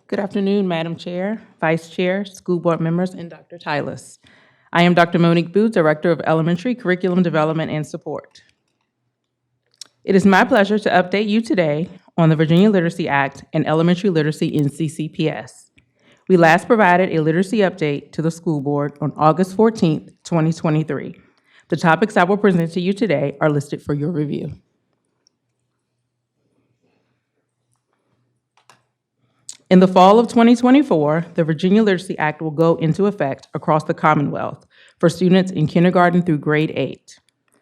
Good afternoon, Madam Chair, Vice Chair, school board members, and Dr. Tyler. I am Dr. Monique Booth, Director of Elementary Curriculum Development and Support. It is my pleasure to update you today on the Virginia Literacy Act and elementary literacy in CCPS. We last provided a literacy update to the school board on August 14th, 2023. The topics I will present to you today are listed for your review. In the fall of 2024, the Virginia Literacy Act will go into effect across the Commonwealth for students in kindergarten through grade 8.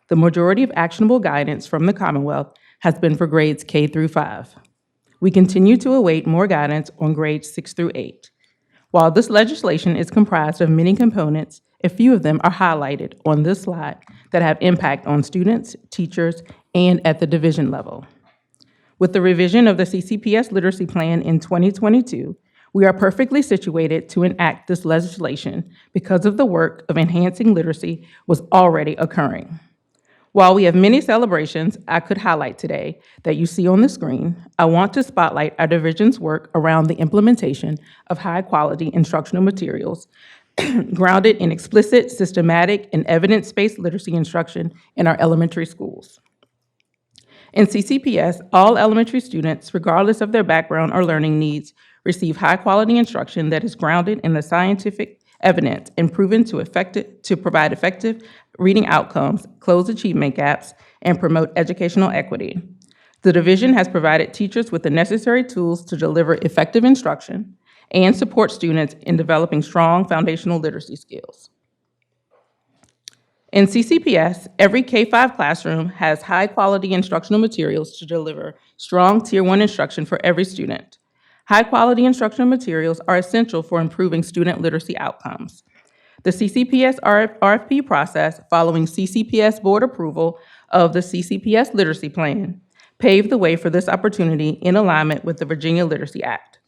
The majority of actionable guidance from the Commonwealth has been for grades K through 5. We continue to await more guidance on grades 6 through 8. While this legislation is comprised of many components, a few of them are highlighted on this slide that have impact on students, teachers, and at the division level. With the revision of the CCPS Literacy Plan in 2022, we are perfectly situated to enact this legislation because of the work of enhancing literacy was already occurring. While we have many celebrations I could highlight today that you see on the screen, I want to spotlight our division's work around the implementation of high-quality instructional materials grounded in explicit, systematic, and evidence-based literacy instruction in our elementary schools. In CCPS, all elementary students, regardless of their background or learning needs, receive high-quality instruction that is grounded in the scientific evidence and proven to provide effective reading outcomes, close achievement gaps, and promote educational equity. The division has provided teachers with the necessary tools to deliver effective instruction and support students in developing strong foundational literacy skills. In CCPS, every K-5 classroom has high-quality instructional materials to deliver strong Tier 1 instruction for every student. High-quality instructional materials are essential for improving student literacy outcomes. The CCPS RFP process following CCPS board approval of the CCPS Literacy Plan paved the way for this opportunity in alignment with the Virginia Literacy Act.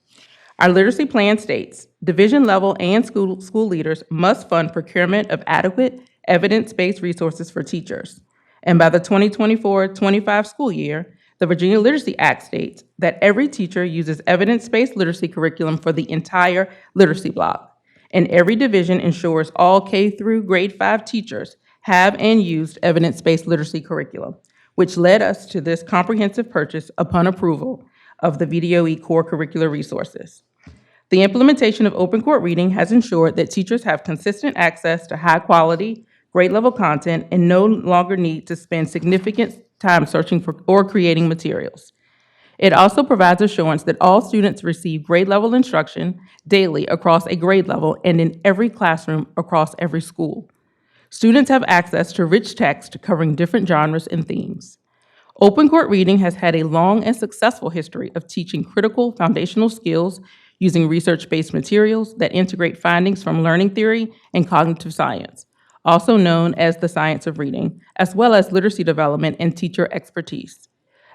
Our literacy plan states, division level and school leaders must fund procurement of adequate evidence-based resources for teachers. And by the 2024-25 school year, the Virginia Literacy Act states that every teacher uses evidence-based literacy curriculum for the entire literacy block, and every division ensures all K through grade 5 teachers have and used evidence-based literacy curriculum, which led us to this comprehensive purchase upon approval of the VDOE core curricular resources. The implementation of open court reading has ensured that teachers have consistent access to high-quality, grade-level content and no longer need to spend significant time searching for or creating materials. It also provides assurance that all students receive grade-level instruction daily across a grade level and in every classroom across every school. Students have access to rich text covering different genres and themes. Open court reading has had a long and successful history of teaching critical foundational skills using research-based materials that integrate findings from learning theory and cognitive science, also known as the science of reading, as well as literacy development and teacher expertise.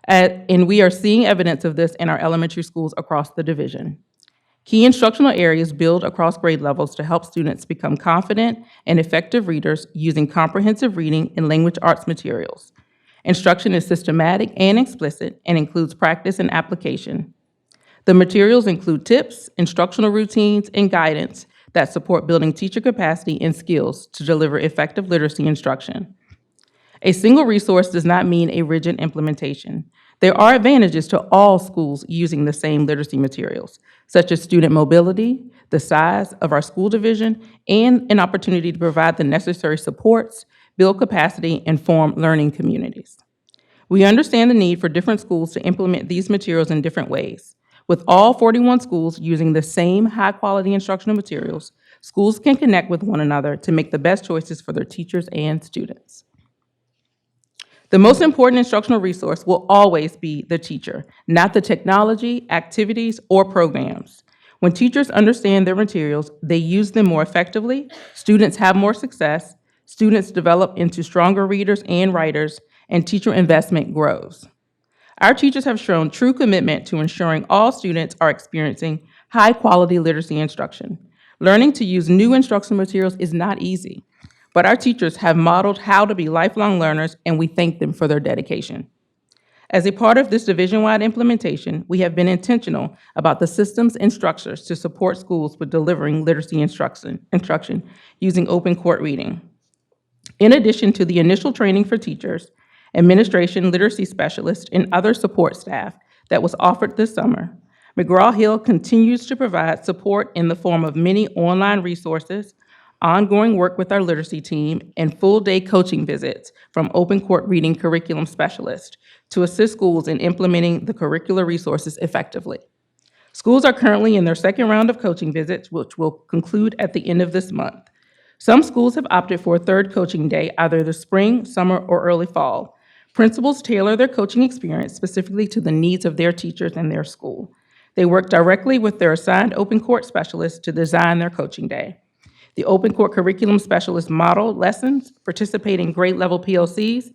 And we are seeing evidence of this in our elementary schools across the division. Key instructional areas build across grade levels to help students become confident and effective readers using comprehensive reading and language arts materials. Instruction is systematic and explicit and includes practice and application. The materials include tips, instructional routines, and guidance that support building teacher capacity and skills to deliver effective literacy instruction. A single resource does not mean a rigid implementation. There are advantages to all schools using the same literacy materials, such as student mobility, the size of our school division, and an opportunity to provide the necessary supports, build capacity, and form learning communities. We understand the need for different schools to implement these materials in different ways. With all 41 schools using the same high-quality instructional materials, schools can connect with one another to make the best choices for their teachers and students. The most important instructional resource will always be the teacher, not the technology, activities, or programs. When teachers understand their materials, they use them more effectively, students have more success, students develop into stronger readers and writers, and teacher investment grows. Our teachers have shown true commitment to ensuring all students are experiencing high-quality literacy instruction. Learning to use new instructional materials is not easy, but our teachers have modeled how to be lifelong learners, and we thank them for their dedication. As a part of this division-wide implementation, we have been intentional about the systems and structures to support schools with delivering literacy instruction using open court reading. In addition to the initial training for teachers, administration, literacy specialists, and other support staff that was offered this summer, McGraw-Hill continues to provide support in the form of many online resources, ongoing work with our literacy team, and full-day coaching visits from open court reading curriculum specialists to assist schools in implementing the curricular resources effectively. Schools are currently in their second round of coaching visits, which will conclude at the end of this month. Some schools have opted for a third coaching day, either the spring, summer, or early fall. Principals tailor their coaching experience specifically to the needs of their teachers and their school. They work directly with their assigned open court specialists to design their coaching day. The open court curriculum specialists model lessons, participate in grade level PLCs,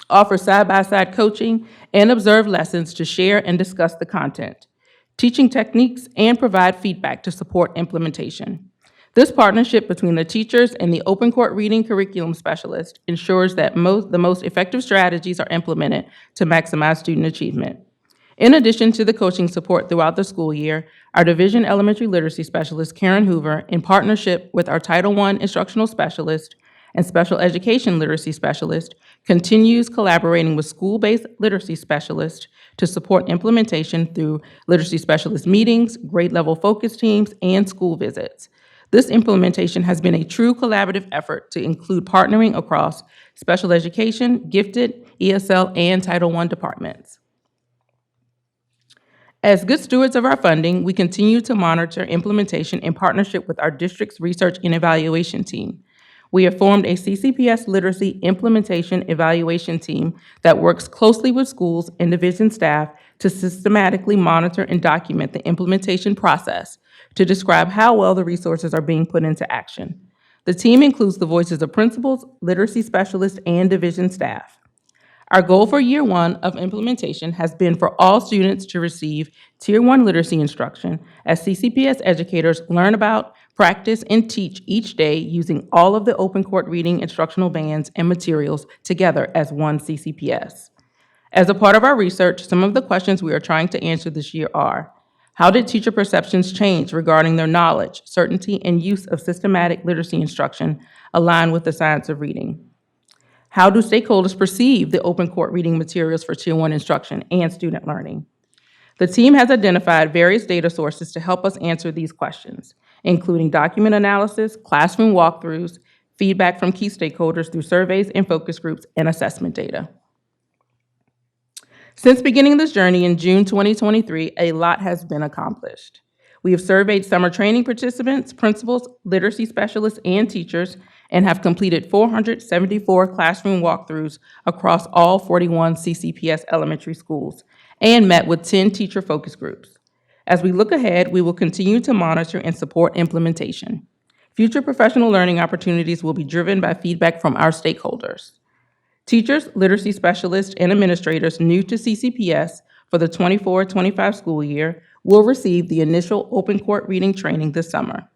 offer side-by-side coaching, and observe lessons to share and discuss the content, teaching techniques, and provide feedback to support implementation. This partnership between the teachers and the open court reading curriculum specialist ensures that the most effective strategies are implemented to maximize student achievement. In addition to the coaching support throughout the school year, our Division Elementary Literacy Specialist, Karen Hoover, in partnership with our Title I Instructional Specialist and Special Education Literacy Specialist, continues collaborating with school-based literacy specialists to support implementation through literacy specialist meetings, grade-level focus teams, and school visits. This implementation has been a true collaborative effort to include partnering across special education, gifted, ESL, and Title I departments. As good stewards of our funding, we continue to monitor implementation in partnership with our district's research and evaluation team. We have formed a CCPS Literacy Implementation Evaluation Team that works closely with schools and division staff to systematically monitor and document the implementation process to describe how well the resources are being put into action. The team includes the voices of principals, literacy specialists, and division staff. Our goal for year one of implementation has been for all students to receive Tier 1 literacy instruction as CCPS educators learn about, practice, and teach each day using all of the open court reading instructional bands and materials together as one CCPS. As a part of our research, some of the questions we are trying to answer this year are: how did teacher perceptions change regarding their knowledge, certainty, and use of systematic literacy instruction aligned with the science of reading? How do stakeholders perceive the open court reading materials for Tier 1 instruction and student learning? The team has identified various data sources to help us answer these questions, including document analysis, classroom walkthroughs, feedback from key stakeholders through surveys and focus groups, and assessment data. Since beginning this journey in June 2023, a lot has been accomplished. We have surveyed summer training participants, principals, literacy specialists, and teachers, and have completed 474 classroom walkthroughs across all 41 CCPS elementary schools, and met with 10 teacher focus groups. As we look ahead, we will continue to monitor and support implementation. Future professional learning opportunities will be driven by feedback from our stakeholders. Teachers, literacy specialists, and administrators new to CCPS for the 24-25 school year will receive the initial open court reading training this summer.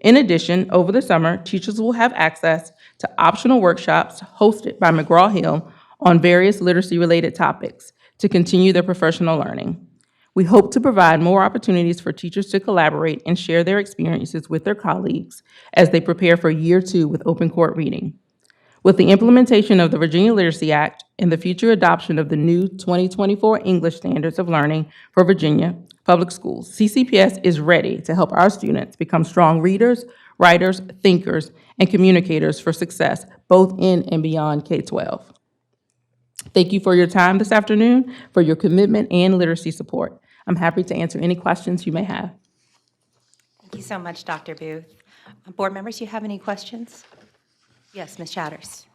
In addition, over the summer, teachers will have access to optional workshops hosted by McGraw-Hill on various literacy-related topics to continue their professional learning. We hope to provide more opportunities for teachers to collaborate and share their experiences with their colleagues as they prepare for year 2 with open court reading. With the implementation of the Virginia Literacy Act and the future adoption of the new 2024 English Standards of Learning for Virginia Public Schools, CCPS is ready to help our students become strong readers, writers, thinkers, and communicators for success, both in and beyond K-12. Thank you for your time this afternoon, for your commitment and literacy support. I'm happy to answer any questions you may have. Thank you so much, Dr. Booth. Board members, you have any questions? Yes, Ms. Chatters.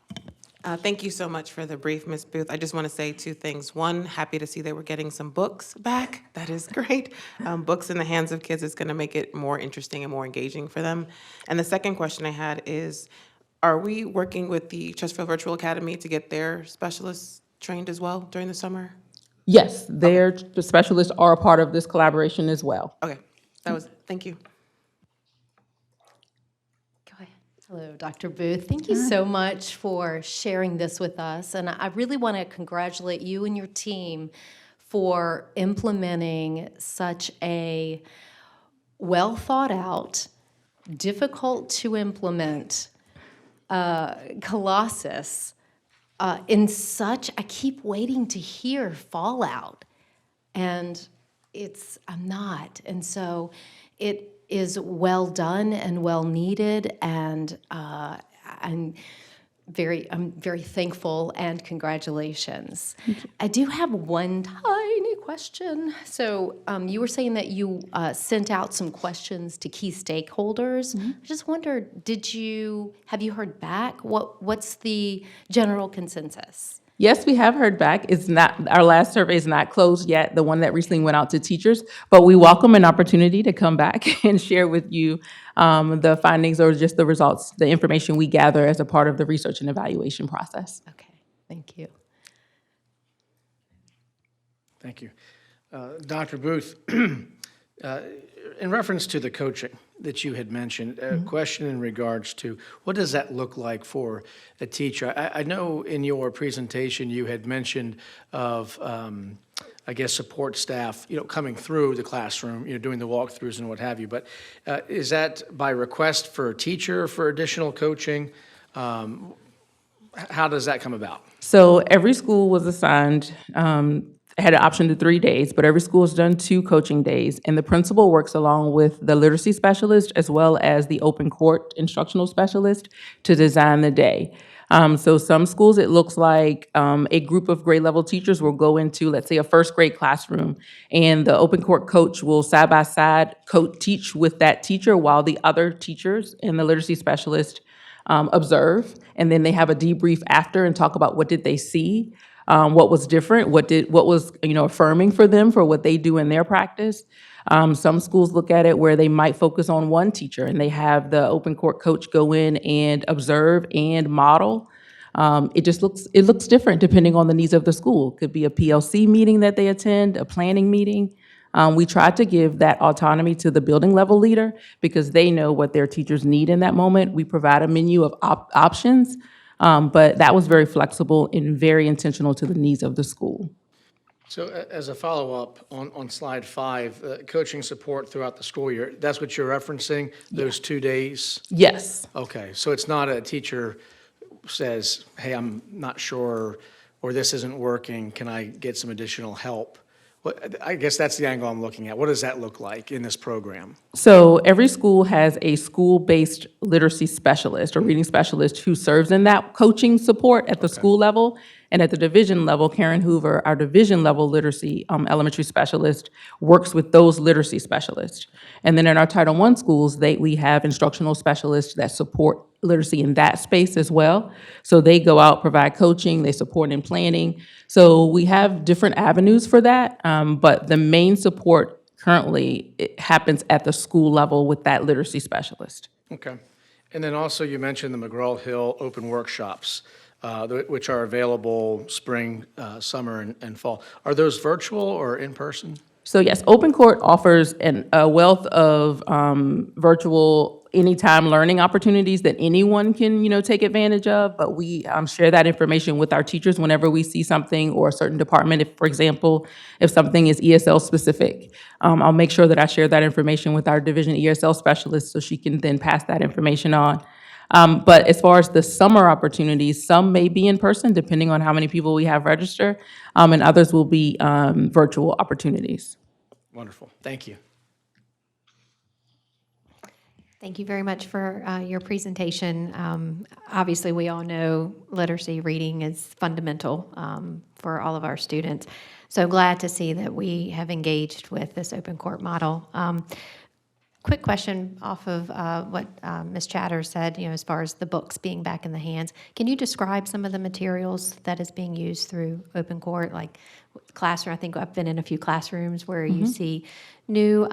Thank you so much for the brief, Ms. Booth. I just want to say 2 things. One, happy to see that we're getting some books back. That is great. Books in the hands of kids is going to make it more interesting and more engaging for them. And the second question I had is, are we working with the Chesterfield Virtual Academy to get their specialists trained as well during the summer? Yes, their specialists are a part of this collaboration as well. Okay, thank you. Go ahead. Hello, Dr. Booth. Thank you so much for sharing this with us. And I really want to congratulate you and your team for implementing such a well thought out, difficult to implement colossus in such, I keep waiting to hear fallout. And I'm not. And so it is well done and well needed, and I'm very thankful, and congratulations. I do have one tiny question. So you were saying that you sent out some questions to key stakeholders. I just wondered, have you heard back? What's the general consensus? Yes, we have heard back. It's not, our last survey is not closed yet, the one that recently went out to teachers, but we welcome an opportunity to come back and share with you the findings or just the results, the information we gather as a part of the research and evaluation process. Okay, thank you. Thank you. Dr. Booth, in reference to the coaching that you had mentioned, a question in regards to what does that look like for a teacher? I know in your presentation you had mentioned of, I guess, support staff, coming through the classroom, doing the walkthroughs and what have you. But is that by request for a teacher for additional coaching? How does that come about? So every school was assigned, had an option to 3 days, but every school has done 2 coaching days. And the principal works along with the literacy specialist as well as the open court instructional specialist to design the day. So some schools, it looks like a group of grade level teachers will go into, let's say, a first grade classroom, and the open court coach will side by side teach with that teacher while the other teachers and the literacy specialist observe, and then they have a debrief after and talk about what did they see, what was different, what was affirming for them for what they do in their practice. Some schools look at it where they might focus on one teacher and they have the open court coach go in and observe and model. It looks different depending on the needs of the school. It could be a PLC meeting that they attend, a planning meeting. We try to give that autonomy to the building level leader because they know what their teachers need in that moment. We provide a menu of options, but that was very flexible and very intentional to the needs of the school. So as a follow-up on slide 5, coaching support throughout the school year, that's what you're referencing, those 2 days? Yes. Okay, so it's not a teacher says, hey, I'm not sure, or this isn't working, can I get some additional help? I guess that's the angle I'm looking at. What does that look like in this program? So every school has a school-based literacy specialist or reading specialist who serves in that coaching support at the school level. And at the division level, Karen Hoover, our division level literacy elementary specialist, works with those literacy specialists. And then in our Title I schools, we have instructional specialists that support literacy in that space as well. So they go out, provide coaching, they support in planning. So we have different avenues for that, but the main support currently it happens at the school level with that literacy specialist. Okay. And then also you mentioned the McGraw-Hill open workshops, which are available spring, summer, and fall. Are those virtual or in person? So yes, Open Court offers a wealth of virtual anytime learning opportunities that anyone can, take advantage of, but we share that information with our teachers whenever we see something or a certain department. If, for example, if something is ESL specific, I'll make sure that I share that information with our division ESL specialist so she can then pass that information on. But as far as the summer opportunities, some may be in person, depending on how many people we have register, and others will be virtual opportunities. Wonderful. Thank you. Thank you very much for your presentation. Obviously, we all know literacy reading is fundamental for all of our students. So glad to see that we have engaged with this open court model. Quick question off of what Ms. Chatter said, as far as the books being back in the hands. Can you describe some of the materials that is being used through open court, like classroom? I think I've been in a few classrooms where you see new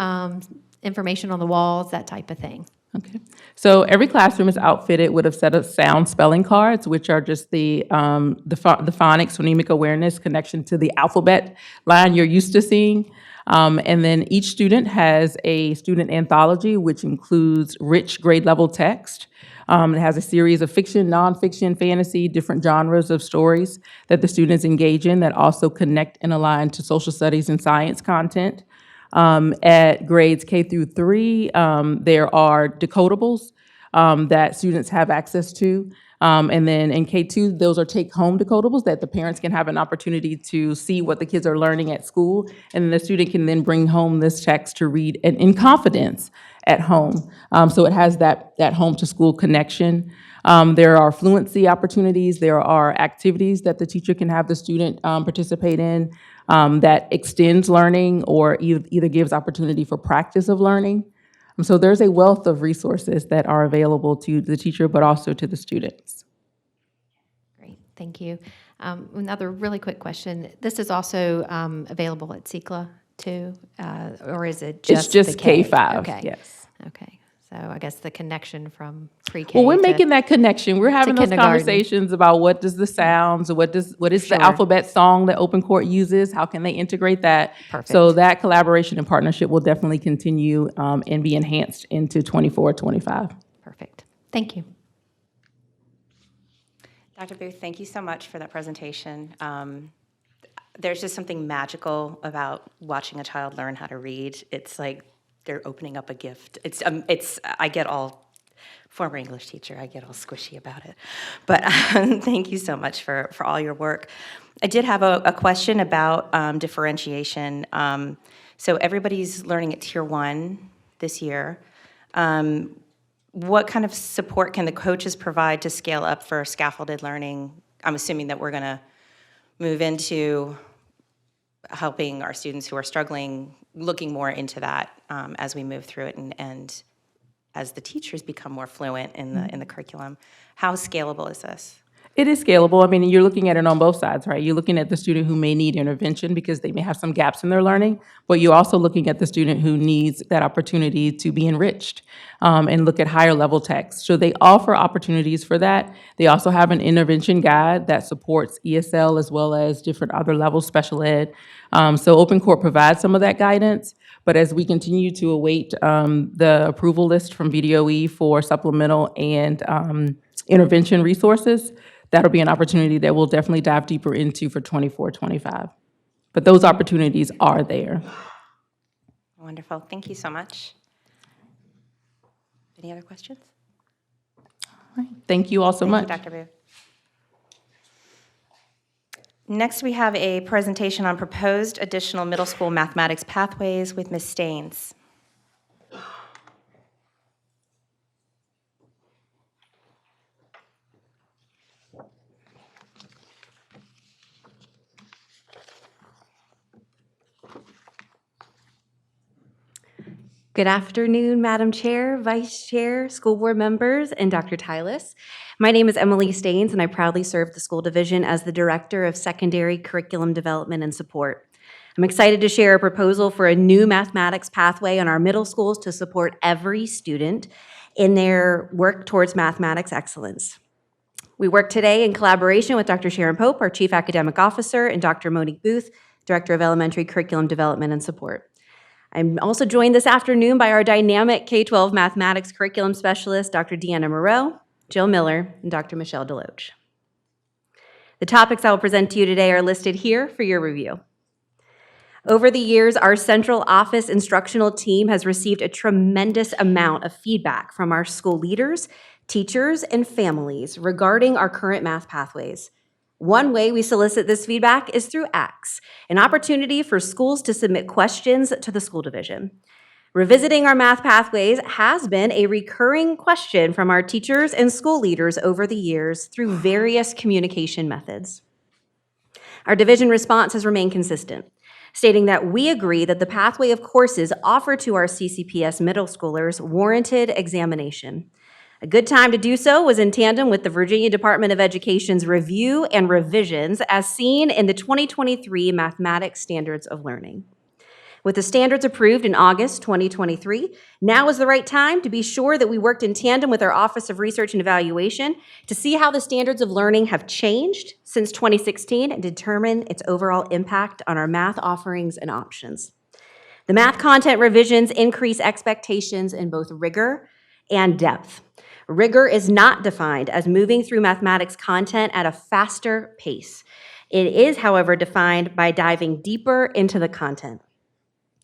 information on the walls, that type of thing. Okay. So every classroom is outfitted with a set of sound spelling cards, which are just the phonics, phonemic awareness connection to the alphabet line you're used to seeing. And then each student has a student anthology, which includes rich grade level text. It has a series of fiction, nonfiction, fantasy, different genres of stories that the students engage in that also connect and align to social studies and science content. At grades K through 3, there are decodables that students have access to. And then in K2, those are take-home decodables that the parents can have an opportunity to see what the kids are learning at school, and then the student can then bring home this text to read in confidence at home. So it has that home-to-school connection. There are fluency opportunities. There are activities that the teacher can have the student participate in that extends learning or either gives opportunity for practice of learning. So there's a wealth of resources that are available to the teacher, but also to the students. Great, thank you. Another really quick question. This is also available at CECLA too, or is it just It's just the K? K-5, Okay. yes. Okay, so I guess the connection from pre-K Well, we're to- making that connection. We're having those kindergarten. conversations about what does the sounds, what is Sure. the alphabet song that Open Court uses? How can they integrate that? Perfect. So that collaboration and partnership will definitely continue and be enhanced into 24, 25. Perfect, thank you. Dr. Booth, thank you so much for that presentation. There's just something magical about watching a child learn how to read. It's like they're opening up a gift. I get all, former English teacher, I get all squishy about it. But thank you so much for all your work. I did have a question about differentiation. So everybody's learning at Tier 1 this year. What kind of support can the coaches provide to scale up for scaffolded learning? I'm assuming that we're going to move into helping our students who are struggling, looking more into that as we move through it and as the teachers become more fluent in the curriculum. How scalable is this? It is scalable. I mean, you're looking at it on both sides, right? You're looking at the student who may need intervention because they may have some gaps in their learning, but you're also looking at the student who needs that opportunity to be enriched and look at higher level text. So they offer opportunities for that. They also have an intervention guide that supports ESL as well as different other levels, special ed. So Open Court provides some of that guidance, but as we continue to await the approval list from VDOE for supplemental and intervention resources, that'll be an opportunity that we'll definitely dive deeper into for 24, 25. But those opportunities are there. Wonderful. Thank you so much. Any other questions? Thank you all so much. Thank you, Dr. Booth. Next, we have a presentation on proposed additional middle school mathematics pathways with Ms. Staines. Good afternoon, Madam Chair, Vice Chair, school board members, and Dr. Tylis. My name is Emily Staines, and I proudly serve the school division as the Director of Secondary Curriculum Development and Support. I'm excited to share a proposal for a new mathematics pathway on our middle schools to support every student in their work towards mathematics excellence. We work today in collaboration with Dr. Sharon Pope, our Chief Academic Officer, and Dr. Monique Booth, Director of Elementary Curriculum Development and Support. I'm also joined this afternoon by our dynamic K-12 mathematics curriculum specialist, Dr. Deanna Moreau, Jill Miller, and Dr. Michelle Deloach. The topics I will present to you today are listed here for your review. Over the years, our central office instructional team has received a tremendous amount of feedback from our school leaders, teachers, and families regarding our current math pathways. One way we solicit this feedback is through ACTS, an opportunity for schools to submit questions to the school division. Revisiting our math pathways has been a recurring question from our teachers and school leaders over the years through various communication methods. Our division response has remained consistent, stating that we agree that the pathway of courses offered to our CCPS middle schoolers warranted examination. A good time to do so was in tandem with the Virginia Department of Education's review and revisions as seen in the 2023 Mathematics Standards of Learning. With the standards approved in August 2023, now is the right time to be sure that we worked in tandem with our Office of Research and Evaluation to see how the standards of learning have changed since 2016 and determine its overall impact on our math offerings and options. The math content revisions increase expectations in both rigor and depth. Rigor is not defined as moving through mathematics content at a faster pace. It is, however, defined by diving deeper into the content.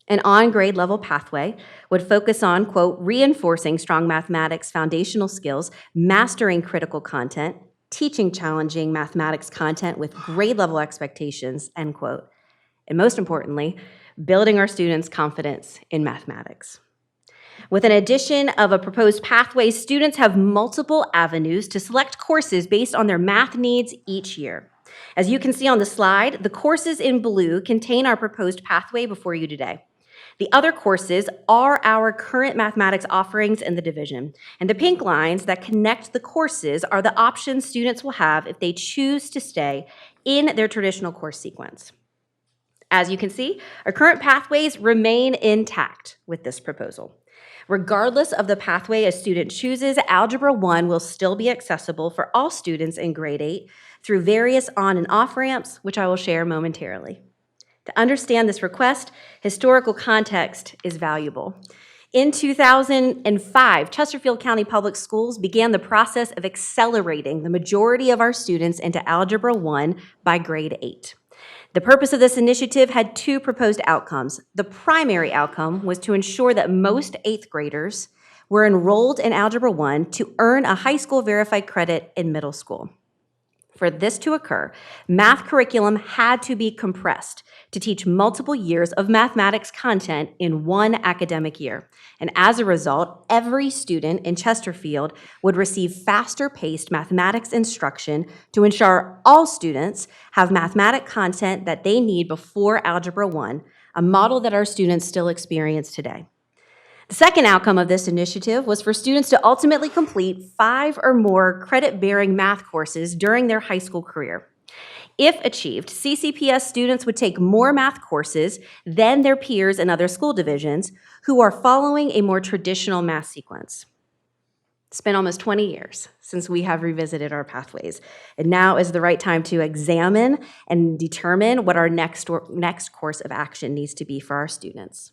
An on-grade level pathway would focus on, quote, reinforcing strong mathematics foundational skills, mastering critical content, teaching challenging mathematics content with grade level expectations, end quote. And most importantly, building our students' confidence in mathematics. With an addition of a proposed pathway, students have multiple avenues to select courses based on their math needs each year. As you can see on the slide, the courses in blue contain our proposed pathway before you today. The other courses are our current mathematics offerings in the division, and the pink lines that connect the courses are the options students will have if they choose to stay in their traditional course sequence. As you can see, our current pathways remain intact with this proposal. Regardless of the pathway a student chooses, Algebra 1 will still be accessible for all students in grade 8 through various on and off ramps, which I will share momentarily. To understand this request, historical context is valuable. In 2005, Chesterfield County Public Schools began the process of accelerating the majority of our students into Algebra 1 by grade 8. The purpose of this initiative had two proposed outcomes. The primary outcome was to ensure that most 8th graders were enrolled in Algebra 1 to earn a high school verified credit in middle school. For this to occur, math curriculum had to be compressed to teach multiple years of mathematics content in one academic year. And as a result, every student in Chesterfield would receive faster-paced mathematics instruction to ensure all students have mathematic content that they need before Algebra 1, a model that our students still experience today. The second outcome of this initiative was for students to ultimately complete 5 or more credit-bearing math courses during their high school career. If achieved, CCPS students would take more math courses than their peers in other school divisions who are following a more traditional math sequence. It's been almost 20 years since we have revisited our pathways, and now is the right time to examine and determine what our next course of action needs to be for our students.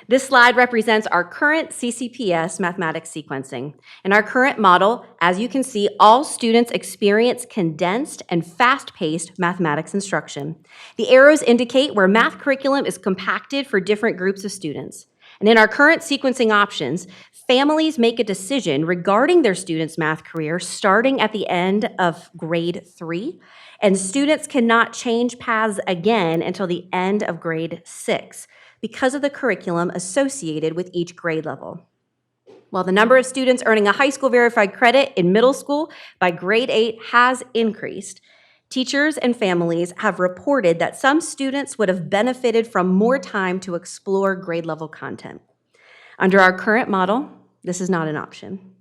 This slide represents our current CCPS mathematics sequencing. In our current model, as you can see, all students experience condensed and fast-paced mathematics instruction. The arrows indicate where math curriculum is compacted for different groups of students. And in our current sequencing options, families make a decision regarding their students' math career starting at the end of grade 3, and students cannot change paths again until the end of grade 6. Because of the curriculum associated with each grade level. While the number of students earning a high school verified credit in middle school by grade 8 has increased, teachers and families have reported that some students would have benefited from more time to explore grade level content. Under our current model, this is not an option.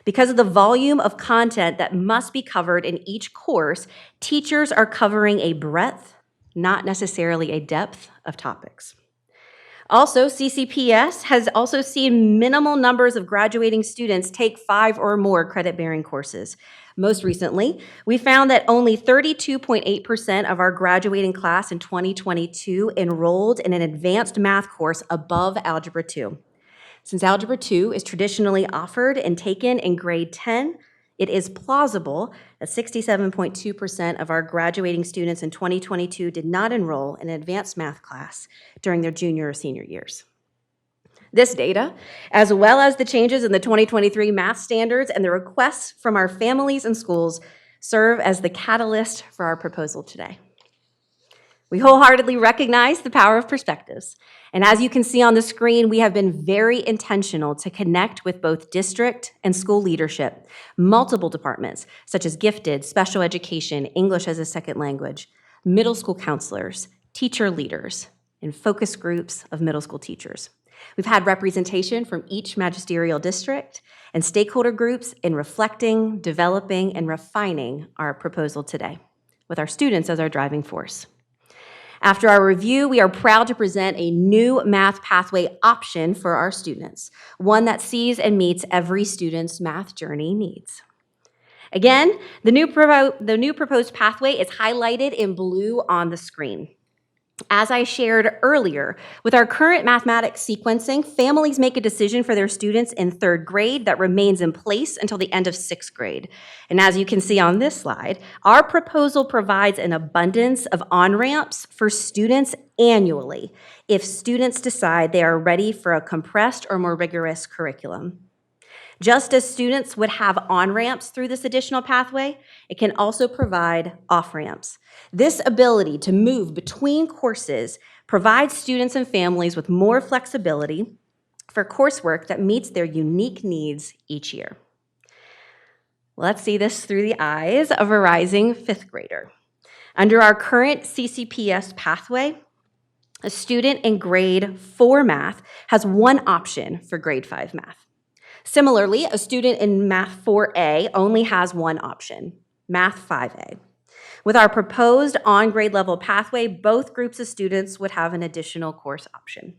Because of the volume of content that must be covered in each course, teachers are covering a breadth, not necessarily a depth of topics. Also, CCPS has also seen minimal numbers of graduating students take 5 or more credit-bearing courses. Most recently, we found that only 32.8% of our graduating class in 2022 enrolled in an advanced math course above Algebra 2. Since Algebra 2 is traditionally offered and taken in grade 10, it is plausible that 67.2% of our graduating students in 2022 did not enroll in an advanced math class during their junior or senior years. This data, as well as the changes in the 2023 math standards and the requests from our families and schools, serve as the catalyst for our proposal today. We wholeheartedly recognize the power of perspectives. And as you can see on the screen, we have been very intentional to connect with both district and school leadership, multiple departments, such as gifted, special education, English as a second language, middle school counselors, teacher leaders, and focus groups of middle school teachers. We've had representation from each magisterial district and stakeholder groups in reflecting, developing, and refining our proposal today, with our students as our driving force. After our review, we are proud to present a new math pathway option for our students, one that sees and meets every student's math journey needs. Again, the new proposed pathway is highlighted in blue on the screen. As I shared earlier, with our current mathematics sequencing, families make a decision for their students in 3rd grade that remains in place until the end of 6th grade. And as you can see on this slide, our proposal provides an abundance of on-ramps for students annually if students decide they are ready for a compressed or more rigorous curriculum. Just as students would have on-ramps through this additional pathway, it can also provide off-ramps. This ability to move between courses provides students and families with more flexibility for coursework that meets their unique needs each year. Let's see this through the eyes of a rising 5th grader. Under our current CCPS pathway, a student in grade 4 math has one option for grade 5 math. Similarly, a student in Math 4A only has one option, Math 5A. With our proposed on-grade level pathway, both groups of students would have an additional course option.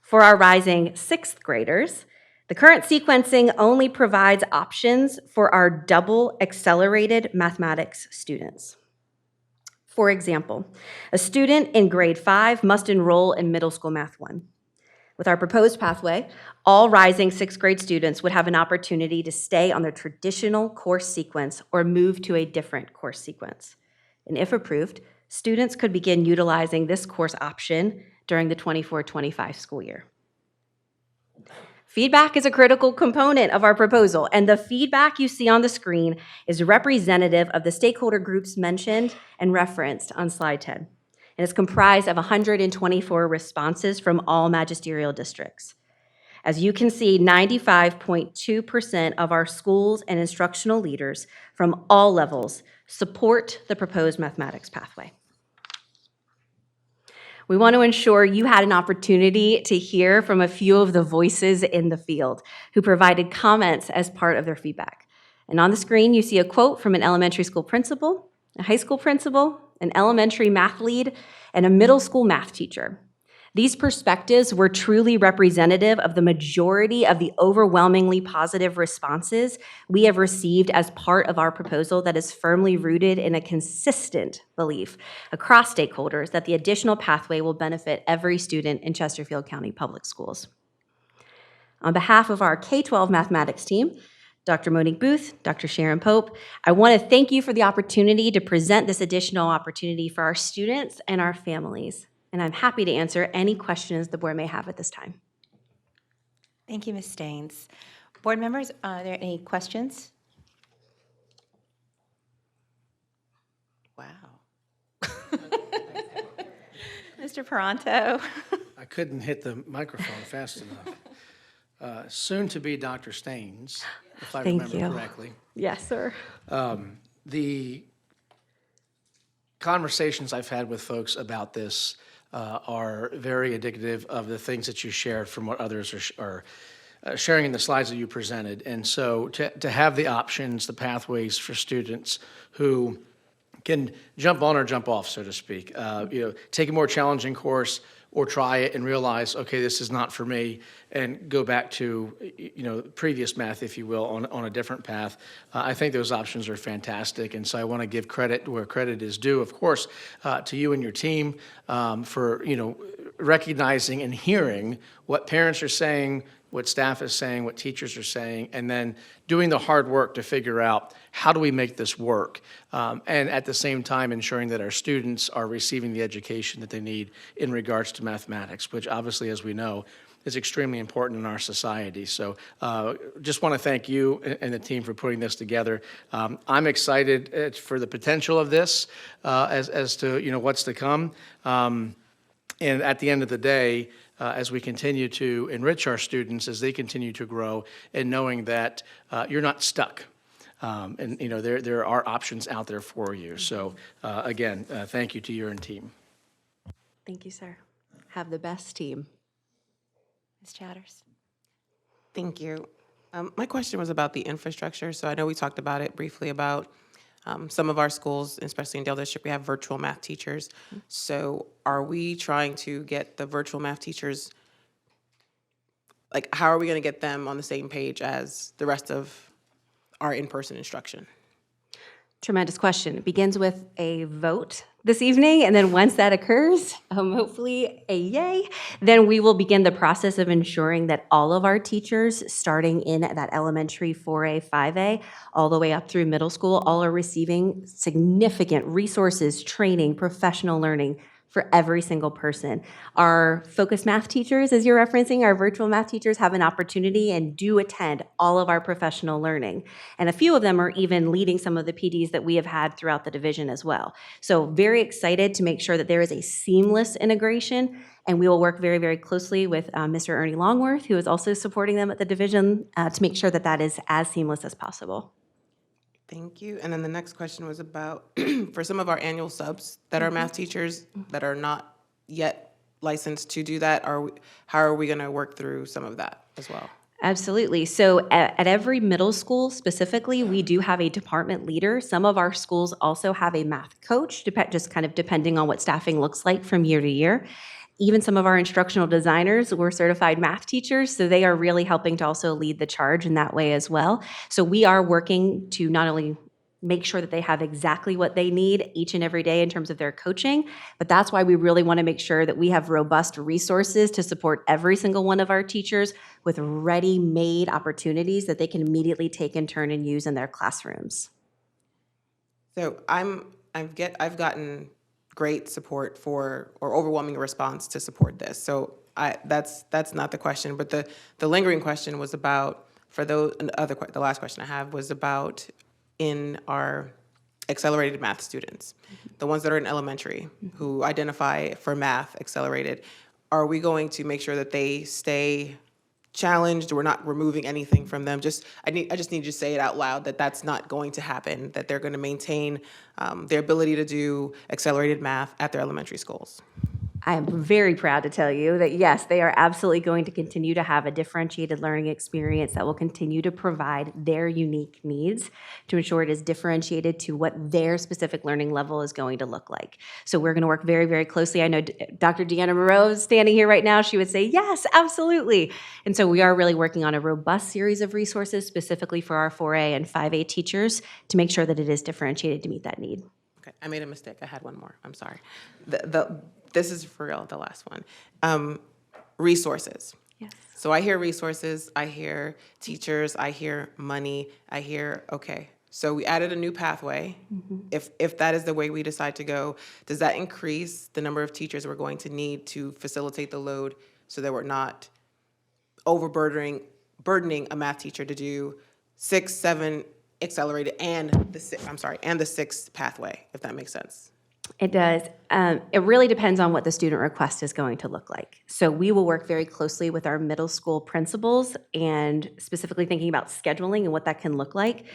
For our rising 6th graders, the current sequencing only provides options for our double accelerated mathematics students. For example, a student in grade 5 must enroll in middle school Math 1. With our proposed pathway, all rising 6th grade students would have an opportunity to stay on their traditional course sequence or move to a different course sequence. And if approved, students could begin utilizing this course option during the 24-25 school year. Feedback is a critical component of our proposal, and the feedback you see on the screen is representative of the stakeholder groups mentioned and referenced on slide 10. And it's comprised of 124 responses from all magisterial districts. As you can see, 95.2% of our schools and instructional leaders from all levels support the proposed mathematics pathway. We want to ensure you had an opportunity to hear from a few of the voices in the field who provided comments as part of their feedback. And on the screen, you see a quote from an elementary school principal, a high school principal, an elementary math lead, and a middle school math teacher. These perspectives were truly representative of the majority of the overwhelmingly positive responses we have received as part of our proposal that is firmly rooted in a consistent belief across stakeholders that the additional pathway will benefit every student in Chesterfield County Public Schools. On behalf of our K-12 mathematics team, Dr. Monique Booth, Dr. Sharon Pope, I want to thank you for the opportunity to present this additional opportunity for our students and our families. And I'm happy to answer any questions the board may have at this time. Thank you, Ms. Staines. Board members, are there any questions? Wow. Mr. Peranto. I couldn't hit the microphone fast enough. Soon to be Dr. Staines, if I Thank remember you. correctly. Yes, sir. The conversations I've had with folks about this are very indicative of the things that you shared from what others are sharing in the slides that you presented. And so to have the options, the pathways for students who can jump on or jump off, so to speak, take a more challenging course or try it and realize, okay, this is not for me, and go back to, previous math, if you will, on a different path. I think those options are fantastic, and so I want to give credit where credit is due, of course, to you and your team for, recognizing and hearing what parents are saying, what staff is saying, what teachers are saying, and then doing the hard work to figure out how do we make this work, and at the same time ensuring that our students are receiving the education that they need in regards to mathematics, which obviously, as we know, is extremely important in our society. So just want to thank you and the team for putting this together. I'm excited for the potential of this as to what's to come. And at the end of the day, as we continue to enrich our students, as they continue to grow, and knowing that you're not stuck. And there are options out there for you. So again, thank you to your team. Thank you, sir. Have the best team. Ms. Chatters. Thank you. My question was about the infrastructure. So I know we talked about it briefly about some of our schools, especially in Dale District, we have virtual math teachers. So are we trying to get the virtual math teachers, how are we going to get them on the same page as the rest of our in-person instruction? Tremendous question. It begins with a vote this evening, and then once that occurs, hopefully a yay, then we will begin the process of ensuring that all of our teachers, starting in that elementary 4A, 5A, all the way up through middle school, all are receiving significant resources, training, professional learning for every single person. Our focused math teachers, as you're referencing, our virtual math teachers have an opportunity and do attend all of our professional learning. And a few of them are even leading some of the PDs that we have had throughout the division as well. So very excited to make sure that there is a seamless integration, and we will work very, very closely with Mr. Ernie Longworth, who is also supporting them at the division, to make sure that that is as seamless as possible. Thank you. And then the next question was about, for some of our annual subs that are math teachers that are not yet licensed to do that, how are we going to work through some of that as well? Absolutely. So at every middle school specifically, we do have a department leader. Some of our schools also have a math coach, just kind of depending on what staffing looks like from year to year. Even some of our instructional designers were certified math teachers, so they are really helping to also lead the charge in that way as well. So we are working to not only make sure that they have exactly what they need each and every day in terms of their coaching, but that's why we really want to make sure that we have robust resources to support every single one of our teachers with ready-made opportunities that they can immediately take and turn and use in their classrooms. So I've gotten great support or overwhelming response to support this. So that's not the question, but the lingering question was about, the last question I have was about in our accelerated math students, the ones that are in elementary who identify for math accelerated, are we going to make sure that they stay challenged? We're not removing anything from them. I just need you to say it out loud that that's not going to happen, that they're going to maintain their ability to do accelerated math at their elementary schools. I am very proud to tell you that, yes, they are absolutely going to continue to have a differentiated learning experience that will continue to provide their unique needs to ensure it is differentiated to what their specific learning level is going to look like. So we're going to work very, very closely. I know Dr. Deanna Moreau is standing here right now. She would say, yes, absolutely. And so we are really working on a robust series of resources specifically for our 4A and 5A teachers to make sure that it is differentiated to meet that need. Okay, I made a mistake. I had one more. I'm sorry. This is for real, the last one. Resources. Yes. So I hear resources, I hear teachers, I hear money, I hear, okay, so we added a new pathway. If that is the way we decide to go, does that increase the number of teachers we're going to need to facilitate the load so that we're not burdening a math teacher to do 6, 7 accelerated and the 6th pathway, if that makes sense? It does. It really depends on what the student request is going to look like. So we will work very closely with our middle school principals and specifically thinking about scheduling and what that can look like.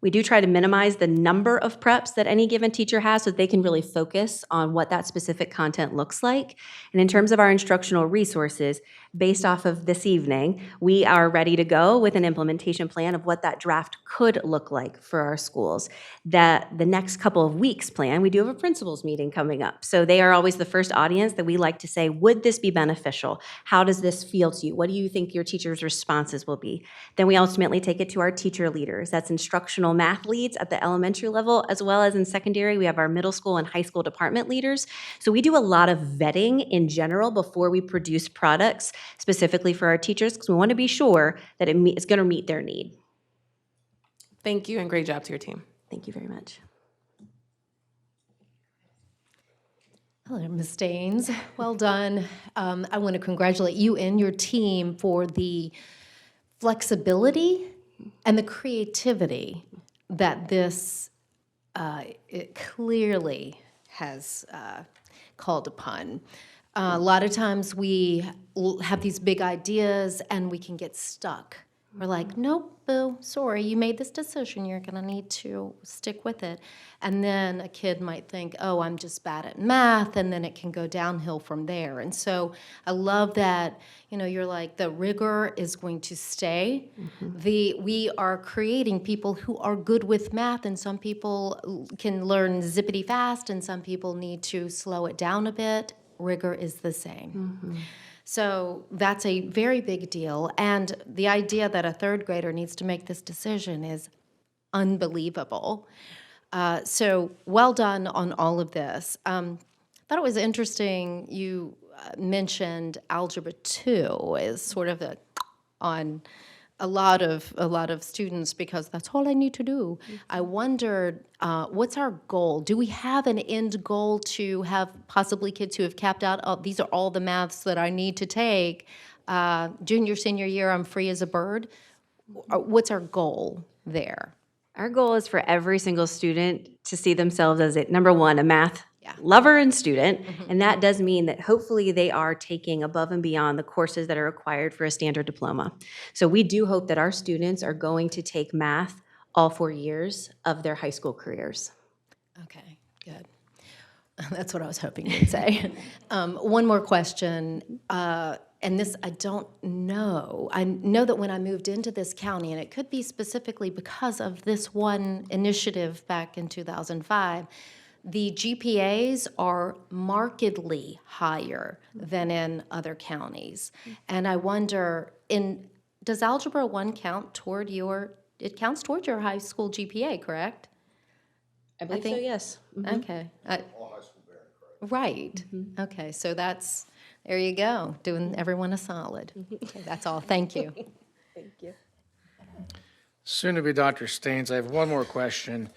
We do try to minimize the number of preps that any given teacher has so that they can really focus on what that specific content looks like. And in terms of our instructional resources, based off of this evening, we are ready to go with an implementation plan of what that draft could look like for our schools. That the next couple of weeks plan, we do have a principals meeting coming up. So they are always the first audience that we like to say, would this be beneficial? How does this feel to you? What do you think your teachers' responses will be? Then we ultimately take it to our teacher leaders. That's instructional math leads at the elementary level, as well as in secondary. We have our middle school and high school department leaders. So we do a lot of vetting in general before we produce products specifically for our teachers, because we want to be sure that it's going to meet their need. Thank you, and great job to your team. Thank you very much. Hello, Ms. Staines. Well done. I want to congratulate you and your team for the flexibility and the creativity that this it clearly has called upon. A lot of times we have these big ideas and we can get stuck. We're like, nope, boo, sorry, you made this decision, you're gonna need to stick with it. And then a kid might think, oh, I'm just bad at math, and then it can go downhill from there. And so I love that, you're like, the rigor is going to stay. We are creating people who are good with math, and some people can learn zippity fast, and some people need to slow it down a bit. Rigor is the same. So that's a very big deal. And the idea that a third grader needs to make this decision is unbelievable. So well done on all of this. Thought it was interesting you mentioned Algebra 2 as sort of on a lot of students because that's all I need to do. I wondered, what's our goal? Do we have an end goal to have possibly kids who have capped out, oh, these are all the maths that I need to take. Junior, senior year, I'm free as a bird. What's our goal there? Our goal is for every single student to see themselves as, number one, a math lover and student, and that does mean that hopefully they are taking above and beyond the courses that are required for a standard diploma. So we do hope that our students are going to take math all 4 years of their high school careers. Okay, good. That's what I was hoping you'd say. One more question, and this I don't know. I know that when I moved into this county, and it could be specifically because of this one initiative back in 2005, the GPAs are markedly higher than in other counties. And I wonder, does Algebra 1 count toward it counts toward your high school GPA, correct? I believe so, yes. Okay. All high school bearing credit. Right. Okay, so there you go, doing everyone a solid. Okay, that's all, thank you. Thank you. Soon to be Dr. Staines, I have one more question.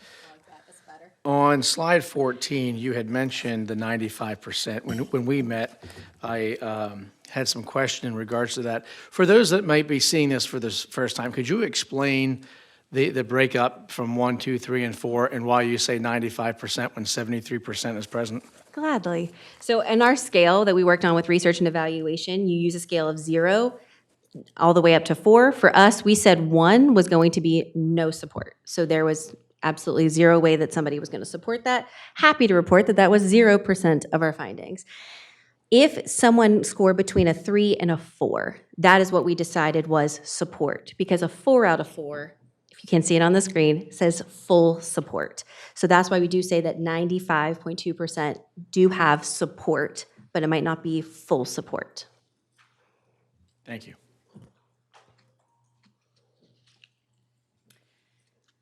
On slide 14, you had mentioned the 95%. When we met, I had some question in regards to that. For those that might be seeing this for the first time, could you explain the breakup from 1, 2, 3, and 4, and why you say 95% when 73% is present? Gladly. So in our scale that we worked on with research and evaluation, you use a scale of 0 all the way up to 4. For us, we said 1 was going to be no support. So there was absolutely zero way that somebody was going to support that. Happy to report that that was 0% of our findings. If someone scored between a 3 and a 4, that is what we decided was support, because a 4 out of 4, if you can see it on the screen, says full support. So that's why we do say that 95.2% do have support, but it might not be full support. Thank you.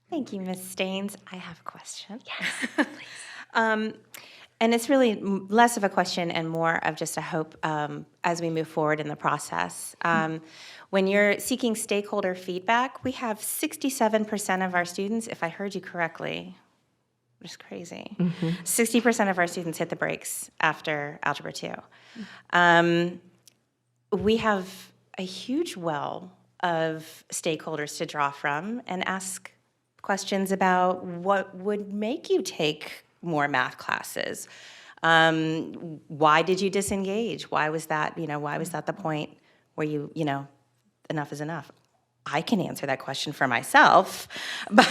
Thank you, Ms. Staines. I have a question. Yes, please. And it's really less of a question and more of just a hope as we move forward in the process. When you're seeking stakeholder feedback, we have 67% of our students, if I heard you correctly, which is crazy, 60% of our students hit the brakes after Algebra 2. We have a huge well of stakeholders to draw from and ask questions about what would make you take more math classes. Why did you disengage? Why was that the point where you enough is enough? I can answer that question for myself. But